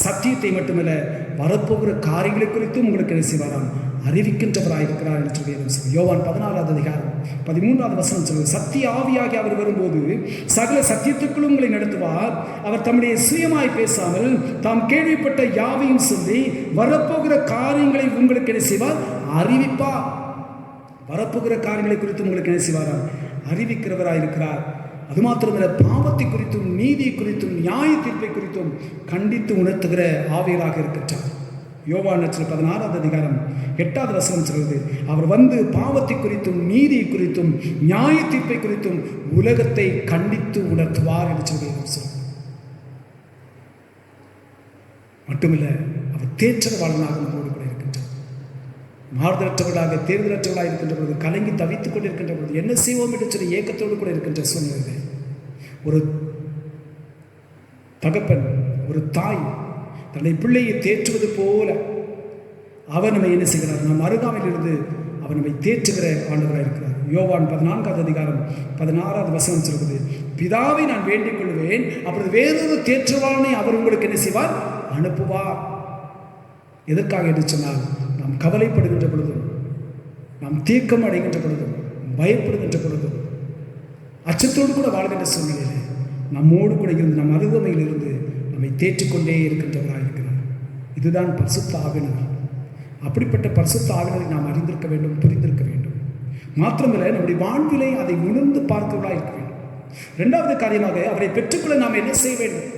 சத்தியத்தை மட்டுமல்ல, வரப்போகிற காரியங்களை குறித்தும் உங்களுக்கு என்ன செய்வாராம், அறிவிக்கின்றவராக இருக்கிறார் என்று சொல்லி வேதம் சொல்கிறது. யோவான் 16வது அதிகாரம் 13வது வசனம் சொல்வது, சத்திய ஆவியாகி அவர் வரும்போது சகல சத்தியத்துக்குள்ளும் உங்களை நடத்துவார். அவர் தம்முடைய சுயமாய் பேசாமல் தாம் கேள்விப்பட்ட யாவையும் சொல்லி வரப்போகிற காரியங்களை உங்களுக்கு என்ன செய்வார், அறிவிப்பார். வரப்போகிற காரியங்களை குறித்து உங்களுக்கு என்ன செய்வாராம், அறிவிக்கிறவராக இருக்கிறார். அது மாத்திரமல்ல, பாவத்தை குறித்தும் நீதி குறித்தும் நியாய தீர்ப்பை குறித்தும் கண்டித்து உணர்த்துகிற ஆவியராக இருக்கின்றார். யோவான் 16வது அதிகாரம் 8வது வசனம் சொல்வது, அவர் வந்து பாவத்தை குறித்தும் நீதி குறித்தும் நியாய தீர்ப்பை குறித்தும் உலகத்தை கண்டித்து உணர்த்துவார் என்று சொல்லி மட்டுமில்ல, அவர் தேற்றவாளனாக நம்மோடு கூட இருக்கின்றார். மாறுதலற்றவர்களாக தேர்தலற்றவர்களாக இருக்கின்ற பொழுது, கலங்கி தவித்துக் கொண்டிருக்கின்ற பொழுது என்ன செய்வோம் என்று சொல்லி ஏக்கத்தோடு கூட இருக்கின்ற சூழ்நிலை, ஒரு தகப்பன் ஒரு தாய் தன்னுடைய பிள்ளையை தேற்றுவது போல அவர் நம்மை என்ன செய்கிறார், நம் அருகாமையில் இருந்து அவர் நம்மை தேற்றுகிற ஆண்டவராக இருக்கிறார். யோவான் 14வது அதிகாரம் 16வது வசனம் சொல்வது, பிதாவை நான் வேண்டிக் கொள்வேன், அப்பொழுது வேறொரு தேற்றுவாளனை அவர் உங்களுக்கு என்ன செய்வார், அனுப்புவார். எதற்காக என்று சொன்னால், நாம் கவலைப்படுகின்ற பொழுதும், நாம் தீர்க்கம் அடைகின்ற பொழுதும், பயப்படுகின்ற பொழுதும், அச்சத்தோடு கூட வாழ்கின்ற சூழ்நிலையில் நம்மோடு கூட இருந்து நம் அருகாமையில் இருந்து நம்மை தேற்றிக்கொண்டே இருக்கின்றவராக இருக்கிறார். இதுதான் பரிசுத்த ஆவியானவர். அப்படிப்பட்ட பரிசுத்த ஆவியானவரை நாம் அறிந்திருக்க வேண்டும், புரிந்திருக்க வேண்டும். மாத்திரமல்ல, நம்முடைய வாழ்விலை அதை உணர்ந்து பார்க்கிறவர்களாக இருக்க வேண்டும். இரண்டாவது காரியமாக அவரை பெற்றுக்கொள்ள நாம் என்ன செய்ய வேண்டும்,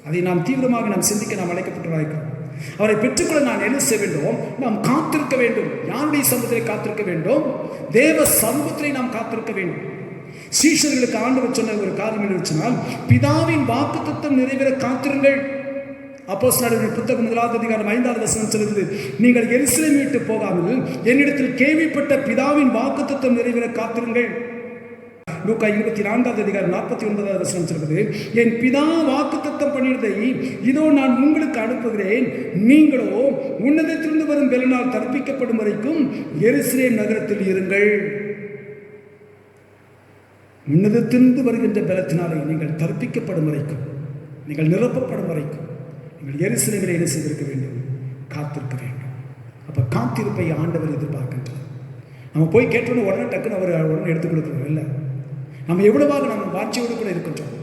அதை நாம் தீவிரமாக நாம் சிந்திக்க நாம் அழைக்கப்பட்டவராக இருக்கிறோம். அவரை பெற்றுக்கொள்ள நான் என்ன செய்ய வேண்டும், நாம் காத்திருக்க வேண்டும். யாருடைய சமூகத்திலே காத்திருக்க வேண்டும், தேவ சமூகத்திலே நாம் காத்திருக்க வேண்டும். சீஷர்களுக்கு ஆண்டவர் சொன்ன ஒரு காரியம் என்று சொன்னால், பிதாவின் வாக்குத்தத்தம் நிறைவேற காத்திருங்கள். அப்போஸ்தலர்கள் புத்தகம் 1வது அதிகாரம் 5வது வசனம் சொல்கிறது, நீங்கள் எருசலேம் விட்டு போகாமல் என்னிடத்தில் கேள்விப்பட்ட பிதாவின் வாக்குத்தத்தம் நிறைவேற காத்திருங்கள். லூக்கா 24வது அதிகாரம் 49வது வசனம் சொல்கிறது, என் பிதா வாக்குத்தத்தம் பண்ணியதை இதோ நான் உங்களுக்கு அனுப்புகிறேன், நீங்களோ உன்னதத்திலிருந்து வரும் பெலனால் தற்பிக்கப்படும் வரைக்கும் எருசலேம் நகரத்தில் இருங்கள். உன்னதத்திலிருந்து வருகின்ற பலத்தினாலே நீங்கள் தற்பிக்கப்படும் வரைக்கும், நீங்கள் நிரப்பப்படும் வரைக்கும் நீங்கள் எருசலேமிலே என்ன செய்திருக்க வேண்டும், காத்திருக்க வேண்டும். அப்போ காத்திருப்பை ஆண்டவர் எதிர்பார்க்கின்றார். நம்ம போய் கேட்டோன்னு உடனே டக்குன்னு அவர் உடனே எடுத்துக் கொடுக்குறோம் இல்லை. நம்ம எவ்வளவாக நம்ம வாஞ்சையோடு கூட இருக்கின்றோம்,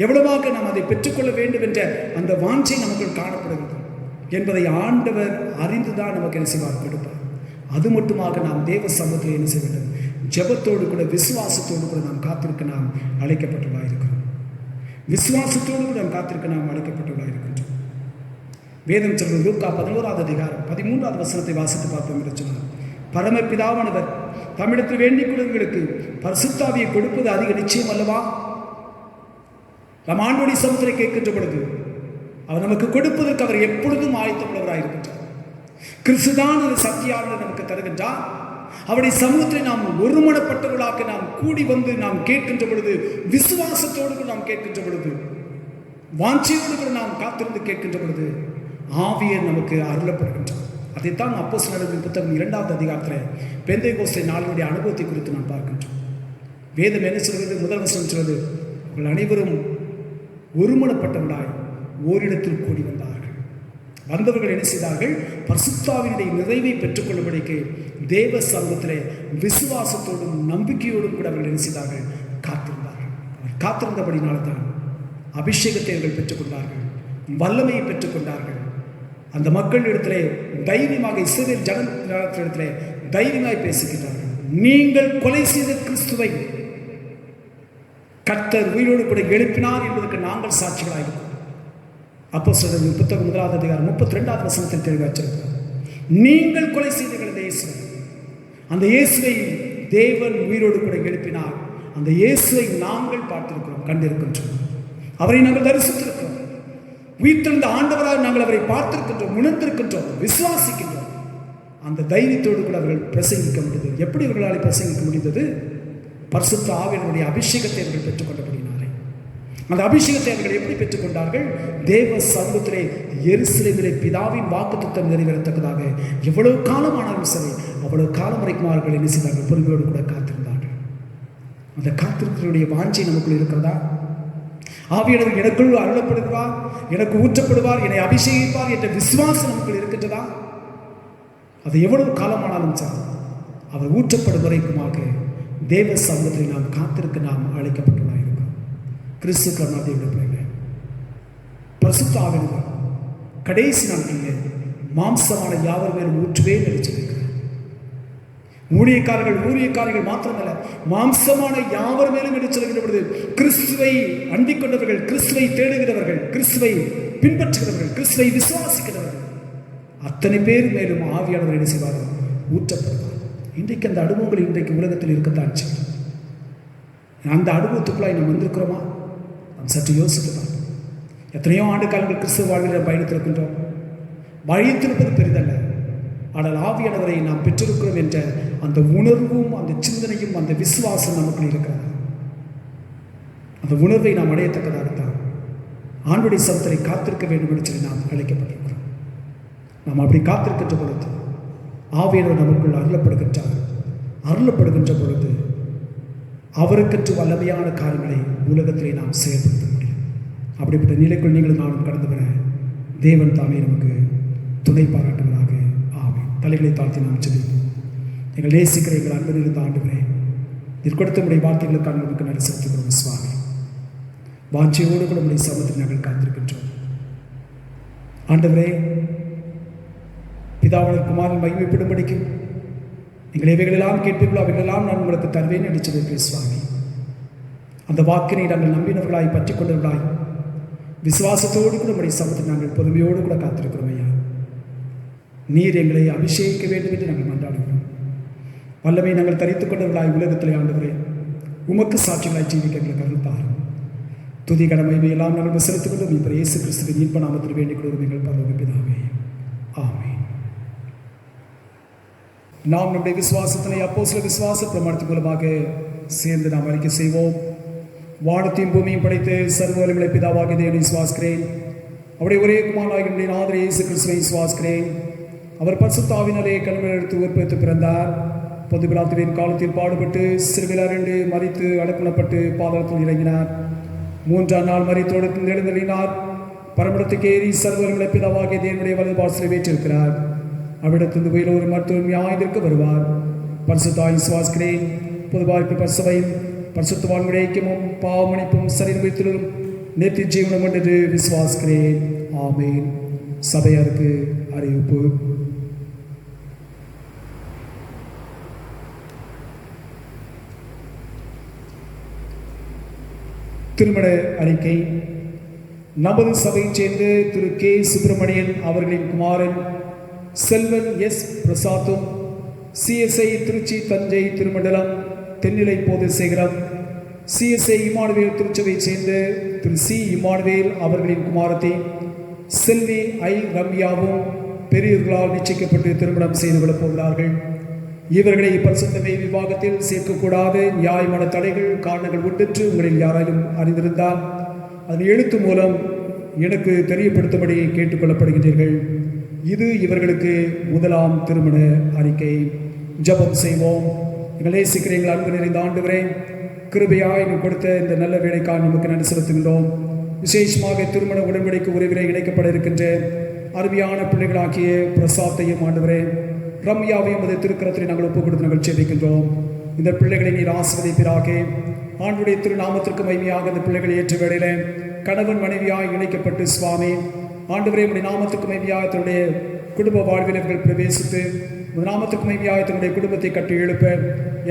எவ்வளவாக நாம் அதை பெற்றுக்கொள்ள வேண்டும் என்ற அந்த வாஞ்சை நமக்கு காணப்படுகிறது என்பதை ஆண்டவர் அறிந்துதான் நமக்கு என்ன செய்வார், கொடுப்பார். அது மட்டுமாக நாம் தேவ சமூகத்தில் என்ன செய்ய வேண்டும், ஜெபத்தோடு கூட விசுவாசத்தோடு கூட நாம் காத்திருக்க நாம் அழைக்கப்பட்டவர்களாக இருக்கிறோம். விசுவாசத்தோடு கூட நாம் காத்திருக்க நாம் அழைக்கப்பட்டவர்களாக இருக்கின்றோம். வேதம் சொல்வது லூக்கா 11வது அதிகாரம் 13வது வசனத்தை வாசித்து பார்ப்போம் என்று சொன்னார், பரமபிதாவானவர் தமிழத்தில் வேண்டிக் கொள்வர்களுக்கு பரிசுத்தாவியை கொடுப்பது அதிக நிச்சயம் அல்லவா? நம் ஆண்டவருடைய சமூகத்தை கேட்கின்ற பொழுது அவர் நமக்கு கொடுப்பதற்கு அவர் எப்பொழுதும் ஆயத்தமுள்ளவராக இருக்கின்றார். கிறிஸ்துதான் ஒரு சத்தியாளரை நமக்கு தருகின்றார். அவருடைய சமூகத்தில் நாம் ஒருமனப்பட்டவர்களாக நாம் கூடி வந்து நாம் கேட்கின்ற பொழுது, விசுவாசத்தோடு நாம் கேட்கின்ற பொழுது, வாஞ்சையோடு கூட நாம் காத்திருந்து கேட்கின்ற பொழுது ஆவியர் நமக்கு அருளப்படுகின்றார். அதைத்தான் அப்போஸ்தலர்கள் புத்தகம் 2வது அதிகாரத்தில் பெந்தேகோஸ்தே நாளினுடைய அனுபவத்தை குறித்து நாம் பார்க்கின்றோம். வேதம் என்ன சொல்கிறது, முதல் வசனம் சொல்வது, அவர்கள் அனைவரும் ஒருமனப்பட்டவர்களாய் ஓரிடத்தில் கூடி வந்தார்கள். வந்தவர்கள் என்ன செய்தார்கள், பரிசுத்தாவினுடைய நிறைவை பெற்றுக்கொள்ளும்படிக்கு தேவ சமூகத்திலே விசுவாசத்தோடும் நம்பிக்கையோடும் கூட அவர்கள் என்ன செய்தார்கள், காத்திருந்தார்கள். அவர் காத்திருந்தபடினால்தான் அபிஷேகத்தை அவர்கள் பெற்றுக்கொண்டார்கள், வல்லமையை பெற்றுக்கொண்டார்கள். அந்த மக்களிடத்திலே தைரியமாக, இஸ்ரவேல் ஜனத்திலே தைரியமாய் பேசுகின்றார்கள். நீங்கள் கொலை செய்த கிறிஸ்துவை கர்த்தர் உயிரோடு கூட எழுப்பினார் என்பதற்கு நாங்கள் சாட்சிகளாக இருக்கிறோம். அப்போஸ்தலர்கள் புத்தகம் 1வது அதிகாரம் 32வது வசனத்தில் தெளிவாக சொல்கிறார். நீங்கள் கொலை செய்தீர்கள் அந்த இயேசுவை. அந்த இயேசுவை தேவன் உயிரோடு கூட எழுப்பினார். அந்த இயேசுவை நாங்கள் பார்த்திருக்கிறோம், கண்டிருக்கின்றோம். அவரை நாங்கள் தரிசித்திருக்கிறோம். உயிர்த்தெழுந்த ஆண்டவராக நாங்கள் அவரை பார்த்திருக்கின்றோம், உணர்ந்திருக்கின்றோம், விசுவாசிக்கின்றோம். அந்த தைரியத்தோடு கூட அவர்கள் பிரசங்கிக்க முடிந்தது. எப்படி இவர்களால் பிரசங்கிக்க முடிந்தது? பரிசுத்த ஆவியினுடைய அபிஷேகத்தை அவர்கள் பெற்றுக்கொண்டபடினாரே. அந்த அபிஷேகத்தை அவர்கள் எப்படி பெற்றுக்கொண்டார்கள்? தேவ சமூகத்திலே எருசலேமிலே பிதாவின் வாக்குத்தத்தம் நிறைவேறத்தக்கதாக எவ்வளவு காலமானாலும் சரி, அவ்வளவு காலம் வரைக்கும் அவர்கள் என்ன செய்தார்கள்? பொறுமையோடு கூட காத்திருந்தார்கள். அந்த காத்திருக்கிறவருடைய வாஞ்சை நமக்குள் இருக்கிறதா? ஆவியானவர் எனக்குள் அருளப்படுவார், எனக்கு ஊற்றப்படுவார், என்னை அபிஷேகிப்பார் என்ற விசுவாசம் நமக்குள் இருக்கின்றதா? அது எவ்வளவு காலமானாலும் சார் அவர் ஊற்றப்படும் வரைக்குமாக தேவ சமூகத்தை நாம் காத்திருக்க நாம் அழைக்கப்பட்டுள்ளாக இருக்கிறோம். கிறிஸ்து கருணாதேவிய பிள்ளைகள், பரிசுத்த ஆவியானவர் கடைசி நாட்களிலே மாம்சமான யாவர் மேலும் ஊற்றுவே நினைச்சிருக்கிறார். ஊழியக்காரர்கள் மாத்திரமல்ல, மாம்சமான யாவர் மேலும் என்று சொல்கிற பொழுது கிறிஸ்துவை அண்டிக் கொண்டவர்கள், கிறிஸ்துவை தேடுகிறவர்கள், கிறிஸ்துவை பின்பற்றுகிறவர்கள், கிறிஸ்துவை விசுவாசிக்கிறவர்கள் அத்தனை பேர் மேலும் ஆவியானவர் என்ன செய்வார்கள்? ஊற்றப்படுவார். இன்றைக்கு அந்த அனுபவங்கள் இன்றைக்கு உலகத்தில் இருக்கத்தான் செய்யும். அந்த அனுபவத்துக்குள்ளாய் நாம் வந்திருக்கிறோமா? நாம் சற்று யோசிக்கலாம். எத்தனையோ ஆண்டு காலங்கள் கிறிஸ்துவ வாழ்வில் பயணித்திருக்கின்றோம். வழித்திருப்பது பெரிதல்ல, ஆனால் ஆவியானவரை நாம் பெற்றிருக்கிறோம் என்ற அந்த உணர்வும் அந்த சிந்தனையும் அந்த விசுவாசம் நமக்கு இருக்கிறது. அந்த உணர்வை நாம் அடையத்தக்கதாகத்தான் ஆண்டுடைய சமூகத்தை காத்திருக்க வேண்டும் என்று சொல்லி நாம் அழைக்கப்பட்டிருக்கிறோம். நாம் அப்படி காத்திருக்கின்ற பொழுது ஆவியானவர் நமக்குள் அருளப்படுகின்ற பொழுது அவருக்கென்று வல்லமையான காரியங்களை உலகத்திலே நாம் செயல்படுத்த முடியும். அப்படிப்பட்ட நிலைக்குள் நீங்களும் நானும் கடந்து வர தேவன் தாமே நமக்கு துணை பாராட்டுவதாக. ஆமென். தலைகளை தாழ்த்தி நாம் செல்வோம். எங்கள் நேசிக்கிற எங்கள் அன்பு இருந்த ஆண்டவரே, நீர் கொடுத்த உடைய வார்த்தைகளுக்காக நமக்கு நன்றி செலுத்துகிறோம் சுவாமி. வாஞ்சையோடு கூட உடைய சமூகத்தில் நாங்கள் காத்திருக்கின்றோம் ஆண்டவரே. பிதாவின் குமாரன் மகிமைப்படும்படிக்கு நீங்கள் எவைகளெல்லாம் கேட்பீர்களோ அவைகளெல்லாம் நான் உங்களுக்கு தருவேன் என்று சொல்லியிருக்கிறேன் சுவாமி. அந்த வாக்கினை நாங்கள் நம்பினவர்களாய் பற்றி கொண்டவர்களாய் விசுவாசத்தோடு கூட உடைய சமூகத்தில் நாங்கள் பொறுமையோடு கூட காத்திருக்கிறோம் ஐயா. நீர் எங்களை அபிஷேகிக்க வேண்டும் என்று நாங்கள் மன்றாடுகிறோம். வல்லமை நாங்கள் தரித்துக் கொண்டவர்களாய் உலகத்திலே ஆண்டவரே உமக்கு சாட்சிகளாய் ஜீவிக்க எங்களுக்கு அருள்தார். துதி கடமை எல்லாம் நாங்கள் செலுத்திக் கொள்ளும் இப்போ இயேசு கிறிஸ்துவின் இன்ப நாமத்தில் வேண்டிக் கொள்ளும் எங்கள் பரலோக பிதாவே. ஆமென். நாம் நம்முடைய விசுவாசத்தினை அப்போஸ்தலர் விசுவாச பிரமாணத்தின் மூலமாக சேர்ந்து நாம் அறிக்கை செய்வோம். வானத்தையும் பூமியும் படைத்து சர்வ வல்லமையுள்ள பிதாவாகிய தேவனை விசுவாசிக்கிறேன். அவருடைய ஒரே குமாரனாகிய நம்முடைய நாதர் இயேசு கிறிஸ்துவை விசுவாசிக்கிறேன். அவர் பரிசுத்த ஆவியினாலே கன்னிமரியாள் எடுத்து உயிர்ப்பித்து பிறந்தார். பொது பிலாத்துவின் காலத்தில் பாடுபட்டு சிலுவையில் அறைந்து மரித்து அடக்கப்பட்டு பாதாளத்தில் இறங்கினார். 3ஆம் நாள் மரித்தோடு எழுந்தருளினார். பரமண்டலத்துக்கு ஏறி சர்வ வல்லமையுள்ள பிதாவாகிய தேவனுடைய வலது பார்சலை வீற்றிருக்கிறார். அவ்விடத்திலிருந்து உயிர் ஒரு மருத்துவம் நியாயத்திற்கு வருவார். பரிசுத்தாய் விசுவாசிக்கிறேன். பொதுவாக பரிசுவையும் பரிசுத்தவான்களுடைய ஐக்கியமும் பாவமணிப்பும் சரீரத்திலும் நித்திய ஜீவனம் என்று விசுவாசிக்கிறேன். ஆமென். சபையாருக்கு அறிவிப்பு. திருமண அறிக்கை. நமது சபையைச் சேர்ந்து திரு கே சுப்பிரமணியன் அவர்களின் குமாரன் செல்வன் எஸ் பிரசாத்தும் சிஎஸ்ஐ திருச்சி தஞ்சை திருமண்டலம் தென்னிலை போது சேகரம் சிஎஸ்ஐ இமானுவேல் திருச்சபையைச் சேர்ந்து திரு சி இமானுவேல் அவர்களின் குமாரத்தை செல்வி ஐ ரம்யாவும் பெரியவர்களால் நிச்சயிக்கப்பட்டு திருமணம் செய்து கொள்ளப் போகிறார்கள். இவர்களை பரிசுத்தமை விவாகத்தில் சேர்க்கக்கூடாது நியாயமான தடைகள் காரணங்கள் உண்டென்று உங்களில் யாராலும் அறிந்திருந்தால் அதன் எழுத்து மூலம் எனக்கு தெரியப்படுத்தும்படி கேட்டுக்கொள்ளப்படுகின்றீர்கள். இது இவர்களுக்கு முதலாம் திருமண அறிக்கை. ஜெபம் செய்வோம். எங்கள் நேசிக்கிற எங்கள் அன்பு நிறைந்த ஆண்டவரே, கிருபையாய் நீ கொடுத்த இந்த நல்ல வேலைக்காக நமக்கு நன்றி செலுத்துகின்றோம். விசேஷமாக திருமண உடன்படிக்கை உறவிலே இணைக்கப்பட இருக்கின்ற அருமையான பிள்ளைகளாக்கிய பிரசாத்தையும் ஆண்டவரே ரம்யாவையும் அதை திருக்கரத்தில் நாங்கள் ஒப்புக் கொடுத்து நாங்கள் சேவிக்கின்றோம். இந்த பிள்ளைகளை நீர் ஆசீர்வதிப்பீராக. ஆண்டுடைய திருநாமத்திற்கு மகிமையாக இந்த பிள்ளைகளை ஏற்ற வேளையில கணவன் மனைவியாய் இணைக்கப்பட்டு சுவாமி ஆண்டவரே உடைய நாமத்துக்கு மகிமையாக தன்னுடைய குடும்ப வாழ்வினர்கள் பிரவேசித்து நாமத்துக்கு மகிமையாக தன்னுடைய குடும்பத்தை கட்டி எழுப்ப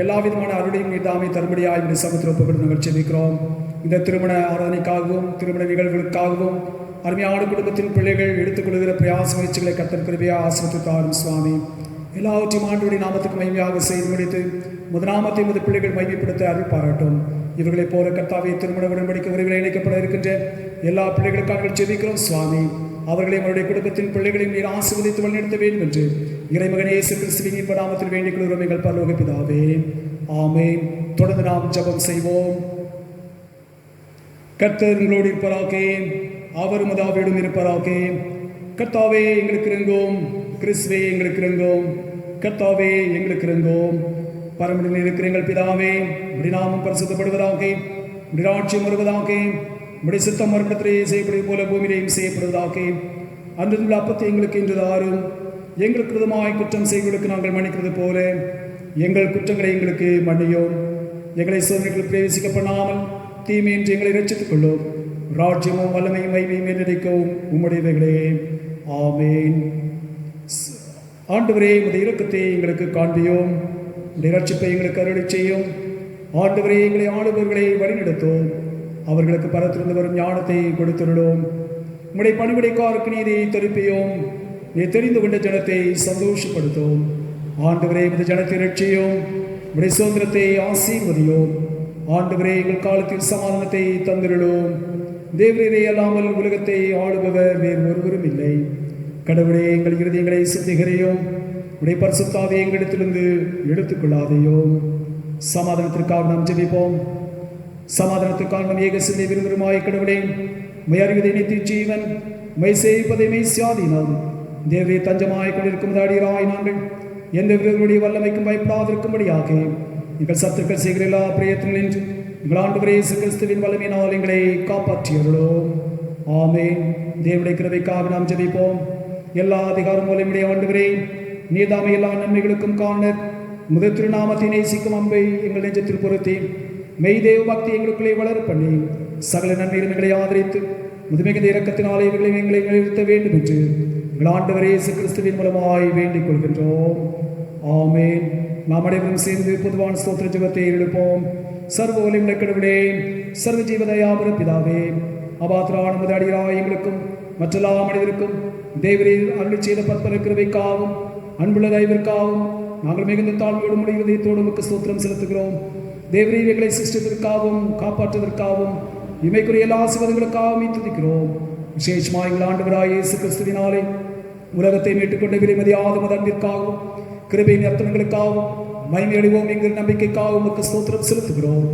எல்லா விதமான அருளையும் நீதாமை தரும்படியாக இந்த சமுத்திர ஒப்புக்கொண்டு நாங்கள் செபிக்கிறோம். இந்த திருமண ஆராதனைக்காகவும் திருமண நிகழ்வுகளுக்காகவும் அருமையான குடும்பத்தின் பிள்ளைகள் எடுத்துக்கொள்கிற பிரயாச முயற்சிகளை கர்த்தர் கிருபையா ஆசீர்வதித்தாரும் சுவாமி. எல்லாவற்றையும் ஆண்டவருடைய நாமத்துக்கு மகிமையாக செய்து முடித்து முதலாமத்தை முது பிள்ளைகள் மகிமைப்படுத்த அருள் பாராட்டும். இவர்களைப் போல கர்த்தாவை திருமண உடன்படிக்கை உறவில் இணைக்கப்பட இருக்கின்ற எல்லா பிள்ளைகளுக்காக ஜெபிக்கிறோம் சுவாமி. அவர்களையும் அவருடைய குடும்பத்தின் பிள்ளைகளையும் நீர் ஆசீர்வதித்து வழிநடத்த வேண்டும் என்று இறைமகன் இயேசு கிறிஸ்துவின் இன்ப நாமத்தில் வேண்டிக் கொள்கிறோம் எங்கள் பரலோக பிதாவே, ஆமென். தொடர்ந்து நாம் ஜெபம் செய்வோம். கர்த்தர் உங்களோடு இருப்பராக, அவர் உமதாவிடம் இருப்பராக. கர்த்தாவே எங்களுக்கு இறங்கும், கிறிஸ்துவே எங்களுக்கு இறங்கும், கர்த்தாவே எங்களுக்கு இறங்கும். பரமனில் இருக்கிற எங்கள் பிதாவே, உம்முடைய நாமம் பரிசுத்தப்படுவதாக, உம்முடைய ராஜ்யம் வருவதாக, உம்முடைய சித்தம் மறுபடியே செய்யப்படுவது போல பூமியிலேயும் செய்யப்படுவதாக. அன்றுள்ள அப்பத்தை எங்களுக்கு இன்று தாரும். எங்களுக்கு விதமாய் குற்றம் செய்வதற்கு நாங்கள் மன்னிக்கிறது போல எங்கள் குற்றங்களை எங்களுக்கு மன்னியும். எங்களை சோதனைகள் பிரவேசிக்க பண்ணாமல் தீமையின்றி எங்களை ரட்சித்துக் கொள்ளும். ராஜ்யமும் வல்லமையும் மகிமையும் என்றைக்கும் உம்முடையவைகளே, ஆமென். ஆண்டவரே, உம்முடைய இரக்கத்தை எங்களுக்கு காண்பியும், உம்முடைய ரட்சிப்பை எங்களுக்கு அருளி செய்யும். ஆண்டவரே, எங்களை ஆளுபவர்களை வழிநடத்தும், அவர்களுக்கு பரத்திலிருந்து வரும் ஞானத்தை கொடுத்துள்ளோம். உம்முடைய பணிவிடைக்காருக்கு நீதி தெரிப்பியும், நீ தெரிந்து கொண்ட ஜனத்தை சந்தோஷப்படுத்தும். ஆண்டவரே, இந்த ஜனத்தை ரட்சியும், உம்முடைய சுதந்திரத்தை ஆசீர்வதியும். ஆண்டவரே, எங்கள் காலத்தில் சமாதானத்தை தந்திருளும். தேவரீரே அல்லாமல் உலகத்தை ஆளுபவர் வேறு ஒருவரும் இல்லை. கடவுளே, எங்கள் இருதயங்களை சுத்திகரியும், உடைய பரிசுத்தாவை எங்களிடத்திலிருந்து எடுத்துக்கொள்ளாதையும். சமாதானத்திற்காக நாம் ஜெபிப்போம். சமாதானத்திற்காக நாம் ஏக சிந்தை விரும்புமாய் கடவுளே, மெய்யறிவதை நித்திய ஜீவன், மெய் சேவிப்பதை மெய் சுயாதீனம், தேவரே தஞ்சமாய் கொண்டிருக்கும் அடியராய் நாங்கள் எந்த விரோதிகளுடைய வல்லமைக்கும் பயப்படாதிருக்கும்படியாக எங்கள் சத்துக்கள் செய்கிற எல்லா பிரயத்தனங்கள் என்று எங்கள் ஆண்டவரே இயேசு கிறிஸ்துவின் வல்லமையினால் எங்களை காப்பாற்றியவர்களோம். ஆமென். தேவனுடைய கிருபைக்காக நாம் ஜெபிப்போம். எல்லா அதிகாரம் மூலமுடைய ஆண்டவரே, நீதாமை எல்லா நன்மைகளுக்கும் காரணர், முதல் திருநாமத்தை நேசிக்கும் அம்பை எங்கள் நெஞ்சத்தில் பொருத்தி மெய்தேவ பக்தி எங்களுக்குள்ளே வளர பண்ணி சகல நன்மையிலும் எங்களை ஆதரித்து முதுமிகுந்த இரக்கத்தினாலே எங்களை நிறுத்த வேண்டும் என்று எங்கள் ஆண்டவரே இயேசு கிறிஸ்துவின் மூலமாய் வேண்டிக் கொள்கின்றோம். ஆமென். நாம் அனைவரும் சேர்ந்து பொதுவான ஸ்தோத்திர ஜெபத்தை எழுப்போம். சர்வ வல்லமையுள்ள கடவுளே, சர்வ ஜீவதயாபர பிதாவே, அபாத்திரான உமது அடியாராய் எங்களுக்கும் மற்றெல்லா மனிதருக்கும் தேவரீர் அருளி செய்த பற்பல கிருபைக்காகவும் அன்புள்ள தயவிற்காகவும் நாங்கள் மிகுந்த தாழ்மையோடு முடிவு இதயத்தோடு உமக்கு ஸ்தோத்திரம் செலுத்துகிறோம். தேவரீர் எங்களை சிருஷ்டிப்பதற்காகவும் காப்பாற்றுவதற்காகவும் இமைக்குரிய எல்லா ஆசீர்வாதங்களுக்காகவும் துதிக்கிறோம். விசேஷமாக எங்கள் ஆண்டவராய் இயேசு கிறிஸ்துவினாலே உலகத்தை மீட்டுக்கொண்ட விலைமதியாத உமது அன்பிற்காகவும் கிருபையின் அர்த்தங்களுக்காகவும் மகிமை அடைவோம் எங்கள் நம்பிக்கைக்காக உமக்கு ஸ்தோத்திரம் செலுத்துகிறோம்.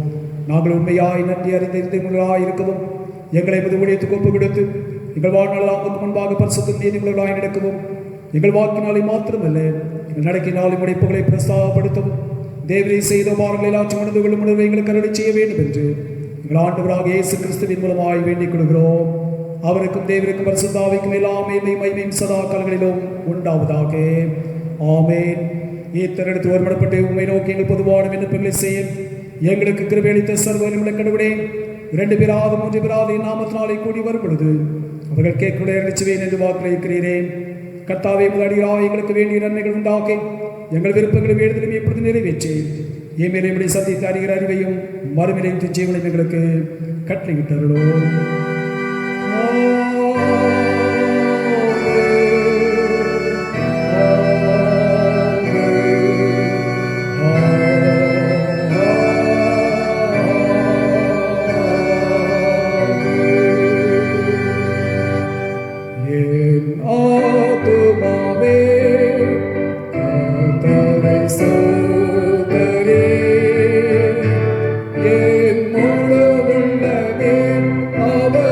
நாங்கள் உண்மையாய் நன்றி அறிந்திருந்தவர்களாய் இருக்கவும் எங்களை முது ஊழியத்துக்கு ஒப்பு கொடுத்து எங்கள் வாழ்நாள் அவருக்கு முன்பாக பரிசுத்தம் நீதிகளாய் நடக்கவும் எங்கள் வாக்கினாலே மாத்திரமல்ல எங்கள் நடக்கினாலும் உடைப்புகளை பிரஸ்தாபப்படுத்தவும் தேவரை செய்த வாரங்களை எல்லாற்றும் உணர்ந்து கொள்ளும் உணர்வை எங்களுக்கு அருளி செய்ய வேண்டும் என்று எங்கள் ஆண்டவராக இயேசு கிறிஸ்துவின் மூலமாய் வேண்டிக் கொள்கிறோம். அவருக்கும் தேவருக்கும் பரிசுத்தாவிக்கும் எல்லாமே மைமையும் சதா காலங்களிலும் உண்டாவதாக. ஆமென். ஈத்தரெடுத்து ஒருமனப்பட்டு உண்மை நோக்கி எங்கள் பொதுவான விண்ணப்பங்களை செய்ய எங்களுக்கு கிருபையளித்த சர்வ கடவுளே, 2 பேராவது 3 பேராவது என் நாமத்தினாலே கூடி வரும் பொழுது அவர்கள் கேட்குடைய நினைச்சுவேன் என்று வாக்களிக்கிறேன். கர்த்தாவே, முதலடியாய் எங்களுக்கு வேண்டிய நன்மைகள் உண்டாக்கி எங்கள் விருப்பங்களை வேண்டுதலும் எப்பொழுது நிறைவேற்றி எம்மையை சந்தித்து அறிகிற அறிவையும் மறுமையின் ஜீவனையும் எங்களுக்கு கட்டளையிட்டார்களோ. அவர்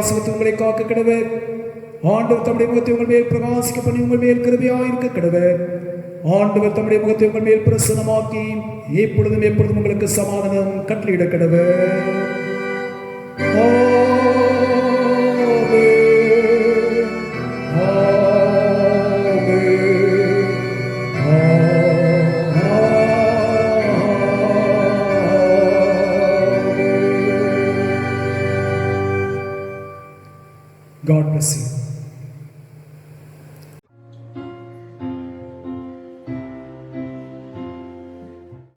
ஆசிர்வதித்து உங்களை காக்க கடவர். ஆண்டவர் தம்முடைய முகத்தை உங்கள் மேல் பிரகாசிக்க பண்ணி உங்கள் மேல் கிருபையாயிருக்க கடவர். ஆண்டவர் தம்முடைய முகத்தை உங்கள் மேல் பிரசன்னமாக்கி எப்பொழுதும் எப்பொழுதும் உங்களுக்கு சமாதானம் கட்டளையிட கடவர். God bless you.